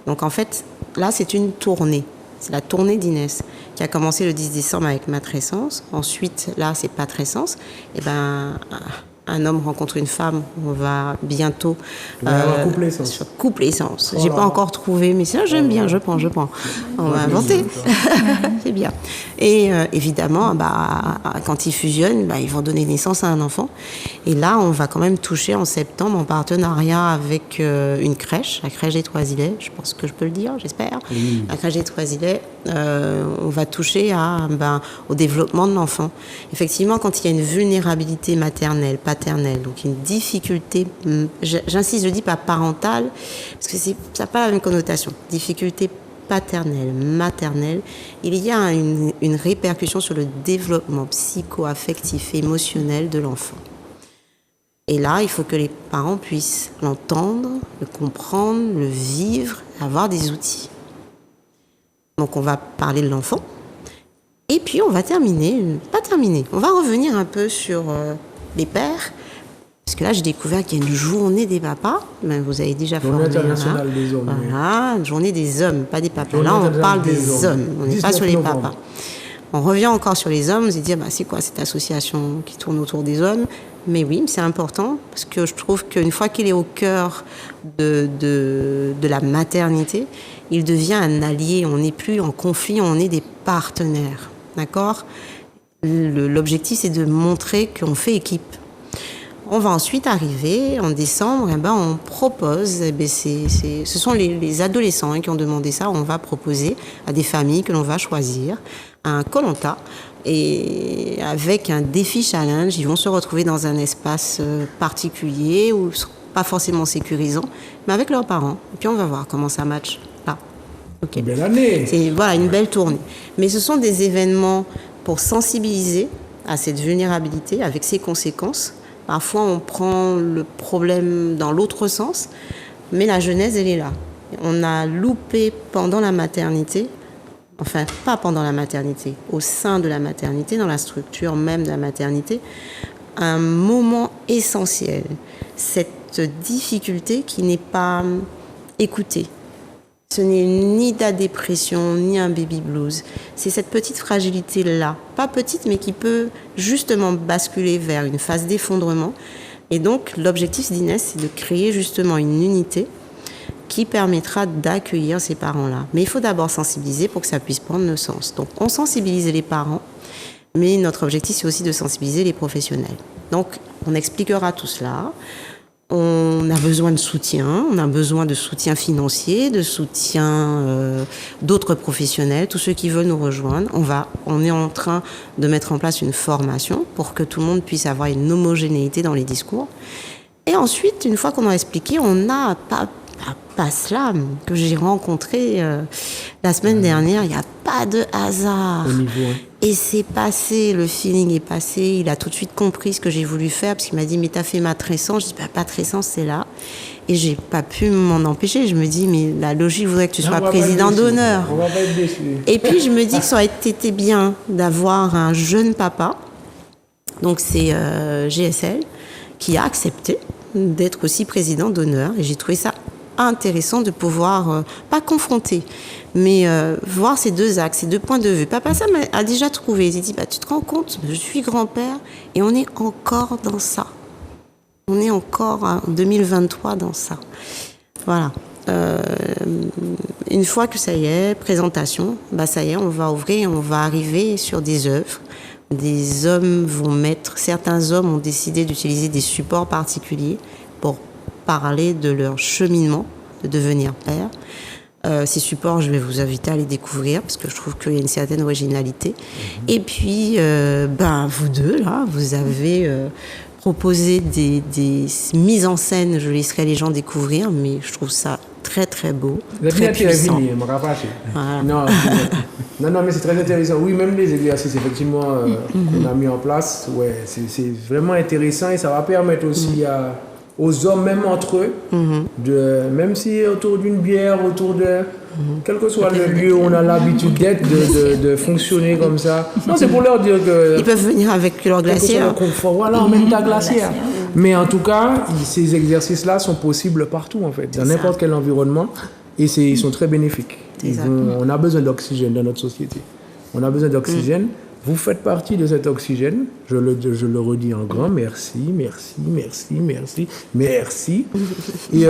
Donc, en fait, là, c'est une tournée. C'est la tournée d'Inès qui a commencé le 10 décembre avec Matrescence. Ensuite, là, c'est Patrescence. Et un homme rencontre une femme, on va bientôt couple essence. J'ai pas encore trouvé, mais ça j'aime bien, je prends. On va inventer. C'est bien. Et évidemment, quand ils fusionnent, ils vont donner naissance à un enfant. Et là, on va quand même toucher en septembre en partenariat avec une crèche, la crèche des Trois-Îlets, je pense que je peux le dire, j'espère. Oui. La crèche des Trois-Îlets, on va toucher au développement de l'enfant. Effectivement, quand il y a une vulnérabilité maternelle, paternelle, donc une difficulté, j'insiste, je dis pas parentale, parce que ça n'a pas la même connotation, difficulté paternelle, maternelle, il y a une répercussion sur le développement psycho-affectif et émotionnel de l'enfant. Et là, il faut que les parents puissent l'entendre, le comprendre, le vivre, avoir des outils. Donc on va parler de l'enfant, et puis on va on va revenir un peu sur les pères, parce que là j'ai découvert qu'il y a une journée des papas, vous avez déjà formé. Journée internationale des hommes. Voilà, journée des hommes, pas des papas. Là on parle des hommes, on n'est pas sur les papas. On revient encore sur les hommes, on se dit c'est quoi cette association qui tourne autour des hommes? Mais oui, c'est important, parce que je trouve qu'une fois qu'il est au cœur de la maternité, il devient un allié, on n'est plus en conflit, on est des partenaires, d'accord? L'objectif, c'est de montrer qu'on fait équipe. on va ensuite arriver en décembre, on propose, ce sont les adolescents qui ont demandé ça, on va proposer à des familles que l'on va choisir un Koh-Lanta et avec un défi challenge, ils vont se retrouver dans un espace particulier ou pas forcément sécurisant, mais avec leurs parents. Et puis on va voir comment ça match là. Okay. Belle année. C'est une belle tournée. Mais ce sont des événements pour sensibiliser à cette vulnérabilité avec ses conséquences. Parfois, on prend le problème dans l'autre sens, mais la genèse, elle est là. On a loupé pendant la maternité, enfin, pas pendant la maternité, au sein de la maternité, dans la structure même de la maternité, un moment essentiel. Cette difficulté qui n'est pas écoutée. Ce n'est ni de la dépression, ni un baby blues. C'est cette petite fragilité-là. Pas petite, mais qui peut justement basculer vers une phase d'effondrement. Et donc, l'objectif d'Inès, c'est de créer justement une unité qui permettra d'accueillir ces parents-là. Mais il faut d'abord sensibiliser pour que ça puisse prendre le sens. Donc, on sensibilise les parents, mais notre objectif, c'est aussi de sensibiliser les professionnels. Donc, on expliquera tout cela. On a besoin de soutien, financier, de soutien d'autres professionnels, tous ceux qui veulent nous rejoindre. On est en train de mettre en place une formation pour que tout le monde puisse avoir une homogénéité dans les discours. Et ensuite, une fois qu'on a expliqué, on a pas Slam que j'ai rencontré la semaine dernière. Il n'y a pas de hasard. Et c'est passé, le feeling est passé. Il a tout de suite compris ce que j'ai voulu faire parce qu'il m'a dit mais t'as fait matrescence. Je dis matrescence c'est là. Et j'ai pas pu m'en empêcher. Je me dis mais la logique voudrait que tu sois président d'honneur. On va pas être déçus. Et puis je me dis que ça aurait été bien d'avoir un jeune papa. Donc c'est GSL qui a accepté d'être aussi président d'honneur. Et j'ai trouvé ça intéressant de pouvoir, pas confronter, mais voir ces deux axes, ces deux points de vue. Papa Sam a déjà trouvé. Il dit, tu te rends compte, je suis grand-père et on est encore dans ça. On est encore en 2023 dans ça. Voilà. Une fois que ça y est, présentation, ça y est, on va ouvrir, on va arriver sur des œuvres. Certains hommes ont décidé d'utiliser des supports particuliers pour parler de leur cheminement de devenir père. Ces supports, je vais vous inviter à les découvrir parce que je trouve qu'il y a une certaine originalité. Et puis, vous deux, là, vous avez proposé des mises en scène, je laisserai les gens découvrir, mais je trouve ça très, très beau, très puissant. Voilà. Non, mais c'est très intéressant. Oui, même les exercices, effectivement, qu'on a mis en place, ouais, c'est vraiment intéressant et ça va permettre aussi aux hommes, même entre eux, même si autour d'une bière, quel que soit le lieu où on a l'habitude d'être, de fonctionner comme ça. Non, c'est pour leur dire que... Ils peuvent venir avec leur glacière. Voilà, on met ta glacière. Mais en tout cas, ces exercices-là sont possibles partout, en fait, dans n'importe quel environnement. Et ils sont très bénéfiques. On a besoin d'oxygène dans notre société. On a besoin d'oxygène. Vous faites partie de cet oxygène. Je le redis en grand. Merci. Et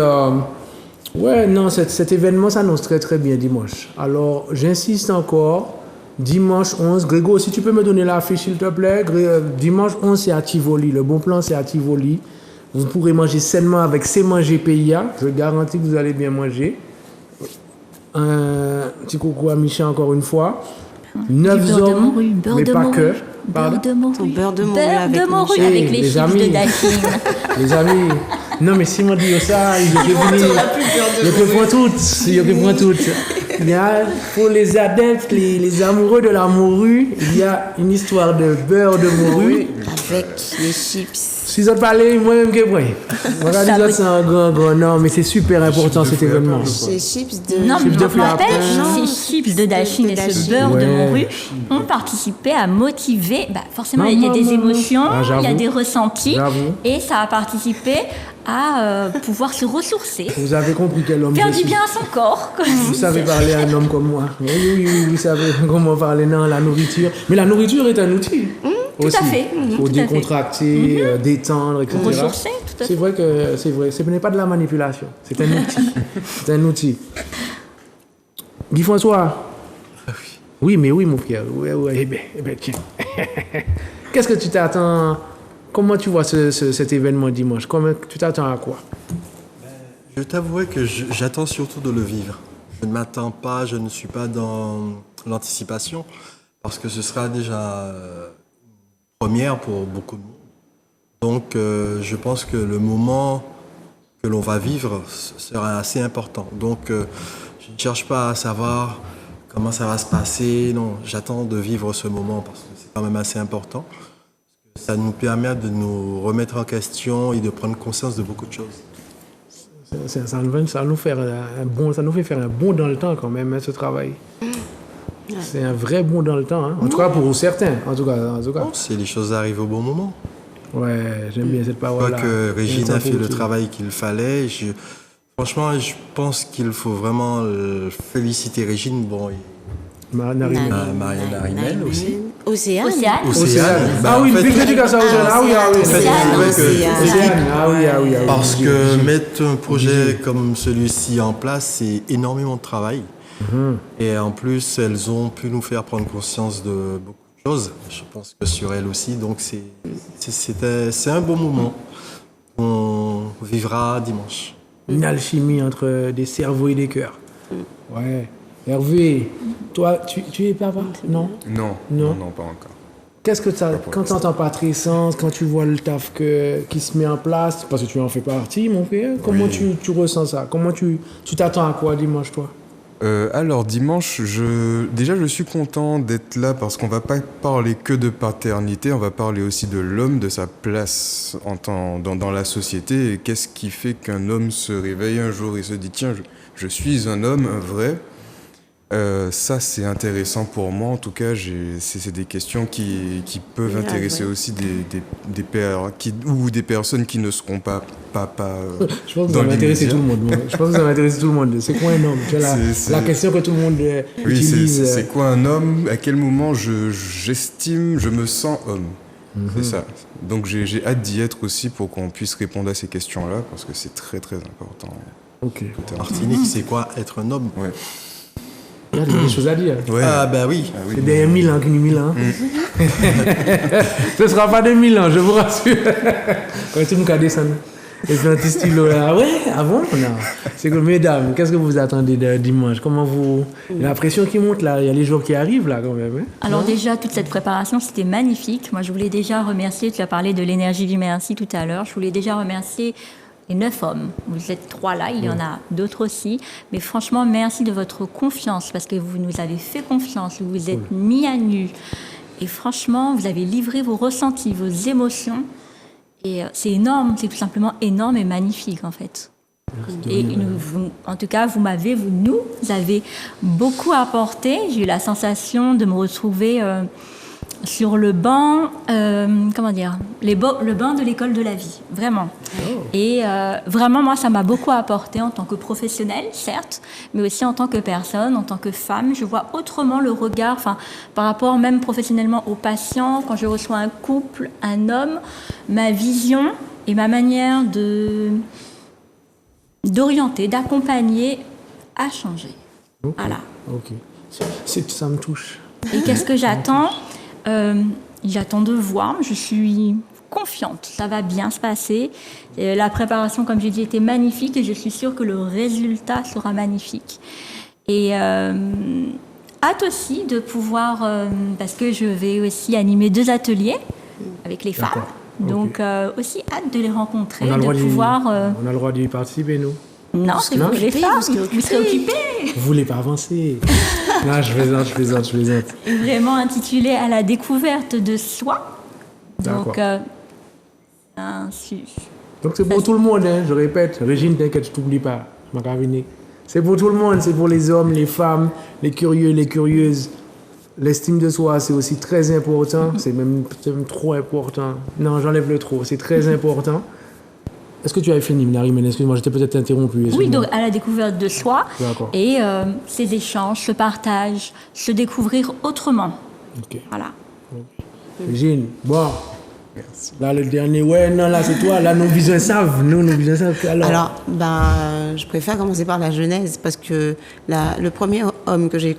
cet événement s'annonce très très bien dimanche. Alors, j'insiste encore. Dimanche 11. Grégo, si tu peux me donner l'affiche, s'il te plaît. Dimanche 11, c'est à Tivoli. Le bon plan, c'est à Tivoli. Vous pourrez manger sainement avec C'est Manger PIA. Je garantis que vous allez bien manger. Un petit coucou à Micha encore une fois. 9 hommes, mais pas que. Beurre de morue. Beurre de morue avec les chips de Dachine. Les amis, non mais si on dit ça, il y a toutes. Il y a, pour les adeptes, les amoureux de la morue, il y a une histoire de beurre de morue. Avec les chips. Si vous parlez, moi-même, que moi. Regardez, c'est un grand. Non, mais c'est super important cet événement. Ces chips de... Non, mais je m'appelle, ces chips de Dachine et ce beurre de morue ont participé à motiver. Forcément, il y a des émotions, il y a des ressentis. Et ça a participé à pouvoir se ressourcer. Vous avez compris quel homme faire du bien à son corps. Vous savez parler à un homme comme moi. Oui, vous savez comment parler dans la nourriture. Mais la nourriture est un outil. Tout à fait. Pour décontracter, détendre, etc. Ressourcer, tout à fait. C'est vrai. Ce n'est pas de la manipulation. C'est un outil. C'est un outil. Guy François. Oui, mon frère. Oui, eh bien, tiens. Qu'est-ce que tu t'attends Comment tu vois cet événement dimanche? Tu t'attends à quoi? Je t'avouerai que j'attends surtout de le vivre. Je ne m'attends pas, je ne suis pas dans l'anticipation, parce que ce sera déjà une première pour beaucoup de monde. Donc je pense que le moment que l'on va vivre sera assez important. Donc je ne cherche pas à savoir comment ça va se passer. Non, j'attends de vivre ce moment parce que c'est quand même assez important. Ça nous permet de nous remettre en question et de prendre conscience de beaucoup de choses. Ça nous fait faire un bond dans le temps quand même, hein, ce travail. C'est un vrai bond dans le temps, hein. En tout cas pour certains. En tout cas. Bon, c'est les choses arrivent au bon moment. Ouais, j'aime bien cette Je parole-là. crois que Régine a fait le travail qu'il fallait. Franchement, je pense qu'il faut vraiment féliciter Régine. Bon, Marianne Harimel aussi. Océane. Ah oui, depuis que tu as ça, Océane. Ah oui. Océane. Ah oui. Parce que mettre un projet comme celui-ci en place, c'est énormément de travail. Et en plus, elles ont pu nous faire prendre conscience de beaucoup de choses. Je pense que sur elles aussi. Donc, c'est un bon moment qu'on vivra dimanche. Une alchimie entre des cerveaux et des cœurs. Ouais. Hervé, toi, tu es papa? Non, pas encore. Qu'est-ce que quand tu entends Patrice, quand tu vois le taf qui se met en place, parce que tu en fais partie, mon père, comment tu ressens ça? Comment tu t'attends à quoi dimanche, toi? Alors dimanche, je suis content d'être là parce qu'on va pas parler que de paternité, on va parler aussi de l'homme, de sa place dans la société et qu'est-ce qui fait qu'un homme se réveille un jour et se dit tiens, je suis un homme, un vrai. Ça c'est intéressant pour moi en tout cas, c'est des questions qui peuvent intéresser aussi des pères ou des personnes qui ne seront pas je pense que ça va intéresser tout le monde. C'est quoi un homme? La question que tout le monde utilise. C'est quoi un homme? À quel moment je me sens homme? C'est ça. Donc j'ai hâte d'y être aussi pour qu'on puisse répondre à ces questions-là parce que c'est très très important. Ok. Martinique, c'est quoi être un homme? Ouais. Il y a des choses à dire. Ouais. Ah bah oui. C'est des 1000 ans qui nous 1000 ans. Ce ne sera pas des 1000 ans, je vous rassure. Quand tout le monde descend. Et puis un petit stylo là. Ouais, avant, non. C'est que mesdames, qu'est-ce que vous attendez de dimanche? Comment vous. La pression qui monte là, il y a les jours qui arrivent là quand même. Hein? Alors déjà, toute cette préparation, c'était magnifique. Moi, je voulais déjà remercier, tu as parlé de l'énergie du merci tout à l'heure, je voulais déjà remercier les 9 hommes. Vous êtes 3 là, il y en a d'autres aussi. Mais franchement, merci de votre confiance parce que vous nous avez fait confiance, vous vous êtes mis à nu. Et franchement, vous avez livré vos ressentis, vos émotions. Et c'est énorme, c'est tout simplement énorme et magnifique en fait. Et en tout cas, vous nous avez beaucoup apporté. J'ai eu la sensation de me retrouver sur le banc, le banc de l'école de la vie, vraiment. Et vraiment, moi, ça m'a beaucoup apporté en tant que professionnelle, certes, mais aussi en tant que personne, en tant que femme. Je vois autrement le regard, par rapport même professionnellement aux patients, quand je reçois un couple, un homme, ma vision et ma manière d'orienter, d'accompagner a changé. Voilà. Ok. Ça me touche. Et qu'est-ce que j'attends? J'attends de voir, je suis confiante, ça va bien se passer. La préparation, comme j'ai dit, était magnifique et je suis sûre que le résultat sera magnifique. Et hâte aussi de pouvoir, parce que je vais aussi animer 2 ateliers avec les femmes. Donc aussi hâte de les rencontrer, de pouvoir... On a le droit d'y participer, nous? Non, c'est vous les femmes, vous serez occupés. Vous voulez pas avancer? Non, je plaisante. Vraiment intitulé à la découverte de soi. Donc, donc c'est pour tout le monde, hein, je répète. Régine, t'inquiète, je t'oublie pas. Je m'en venir. C'est pour tout le monde, c'est pour les hommes, les femmes, les curieux, les curieuses. L'estime de soi, c'est aussi très important. C'est même trop important. Non, j'enlève le trop. C'est très important. Est-ce que tu avais fini, Narimène? Excuse-moi, j'étais peut-être interrompu. Oui, donc à la découverte de soi. D'accord. Et ces échanges, ce partage, se découvrir autrement. Ok. Voilà. Régine, bon. Merci. Là, le dernier, là, c'est toi. Là, nos visions savent. Alors, je préfère commencer par la genèse parce que le premier homme que j'ai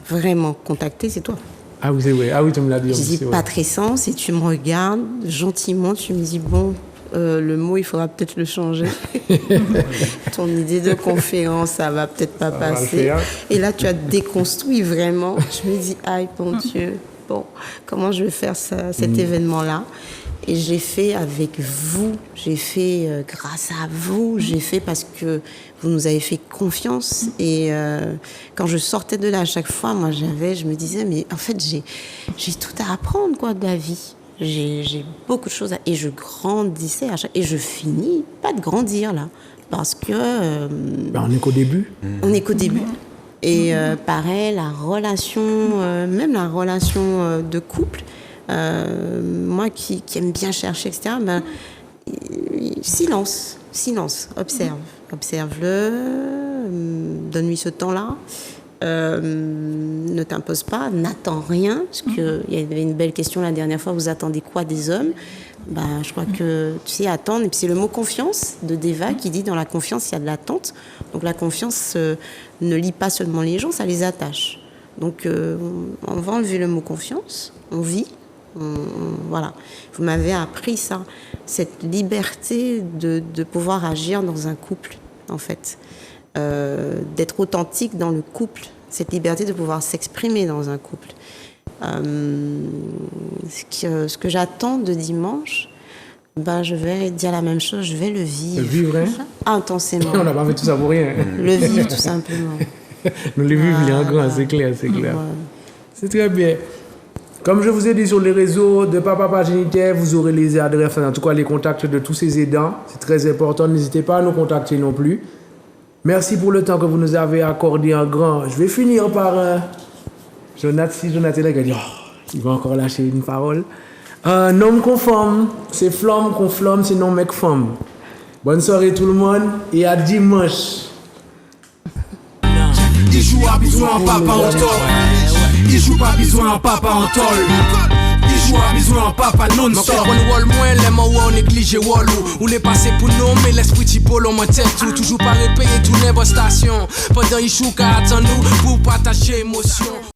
vraiment contacté, c'est toi. Ah oui, c'est vrai. Ah oui, tu me l'as dit. Je dis pas très sens et tu me regardes gentiment, tu me dis bon, le mot, il faudra peut-être le changer. Ton idée de conférence, ça va peut-être pas passer. Et là, tu as déconstruit vraiment. Je me dis, aïe, bon Dieu, bon, comment je vais faire cet événement-là? Et j'ai fait avec vous, j'ai fait grâce à vous, j'ai fait parce que vous nous avez fait confiance. Et quand je sortais de là à chaque fois, moi je me disais, mais en fait j'ai tout à apprendre quoi, de la vie. J'ai beaucoup de choses et je grandissais et je finis pas de grandir là. Parce que... on n'est qu'au début. On n'est qu'au début. Et pareil, la relation, même la relation de couple, moi qui aime bien chercher, etc., silence, observe-le, donne-lui ce temps-là, ne t'impose pas, n'attends rien, parce qu'il y avait une belle question la dernière fois, vous attendez quoi des hommes? Je crois que, tu sais, attendre, et puis c'est le mot confiance de Deva qui dit dans la confiance, il y a de l'attente. Donc la confiance ne lie pas seulement les gens, ça les attache. Donc on va enlever le mot confiance, on vit. Voilà, vous m'avez appris ça, cette liberté de pouvoir agir dans un couple, en fait, d'être authentique dans le couple, cette liberté de pouvoir s'exprimer dans un couple. Ce que j'attends de dimanche, je vais dire la même chose, je vais le vivre. Le vivre, hein? Intensément. On n'a pas fait tout ça pour rien. Le vivre, tout simplement. Nous le vivons en grand, c'est clair. Ouais. C'est très bien. Comme je vous ai dit sur les réseaux de Papa Géniteur, vous aurez les adresses, en tout cas les contacts de tous ces aidants. C'est très important, n'hésitez pas à nous contacter non plus. Merci pour le temps que vous nous avez accordé en grand. Je vais finir par Jonathan est là, il va encore lâcher une parole. Un homme conforme, c'est flamme qu'on flamme, c'est non mec femme. Bonne soirée tout le monde et à dimanche. Il joue à besoin en papa en tol. Il joue pas besoin en papa en tol. Il joue à besoin en papa non-stop. On wall moins les mots on néglige wall ou les passer pour nous mais l'esprit typolo mon tête tout toujours pas répéter tourner vos stations pendant il joue qu'à attendre nous pour partager émotion.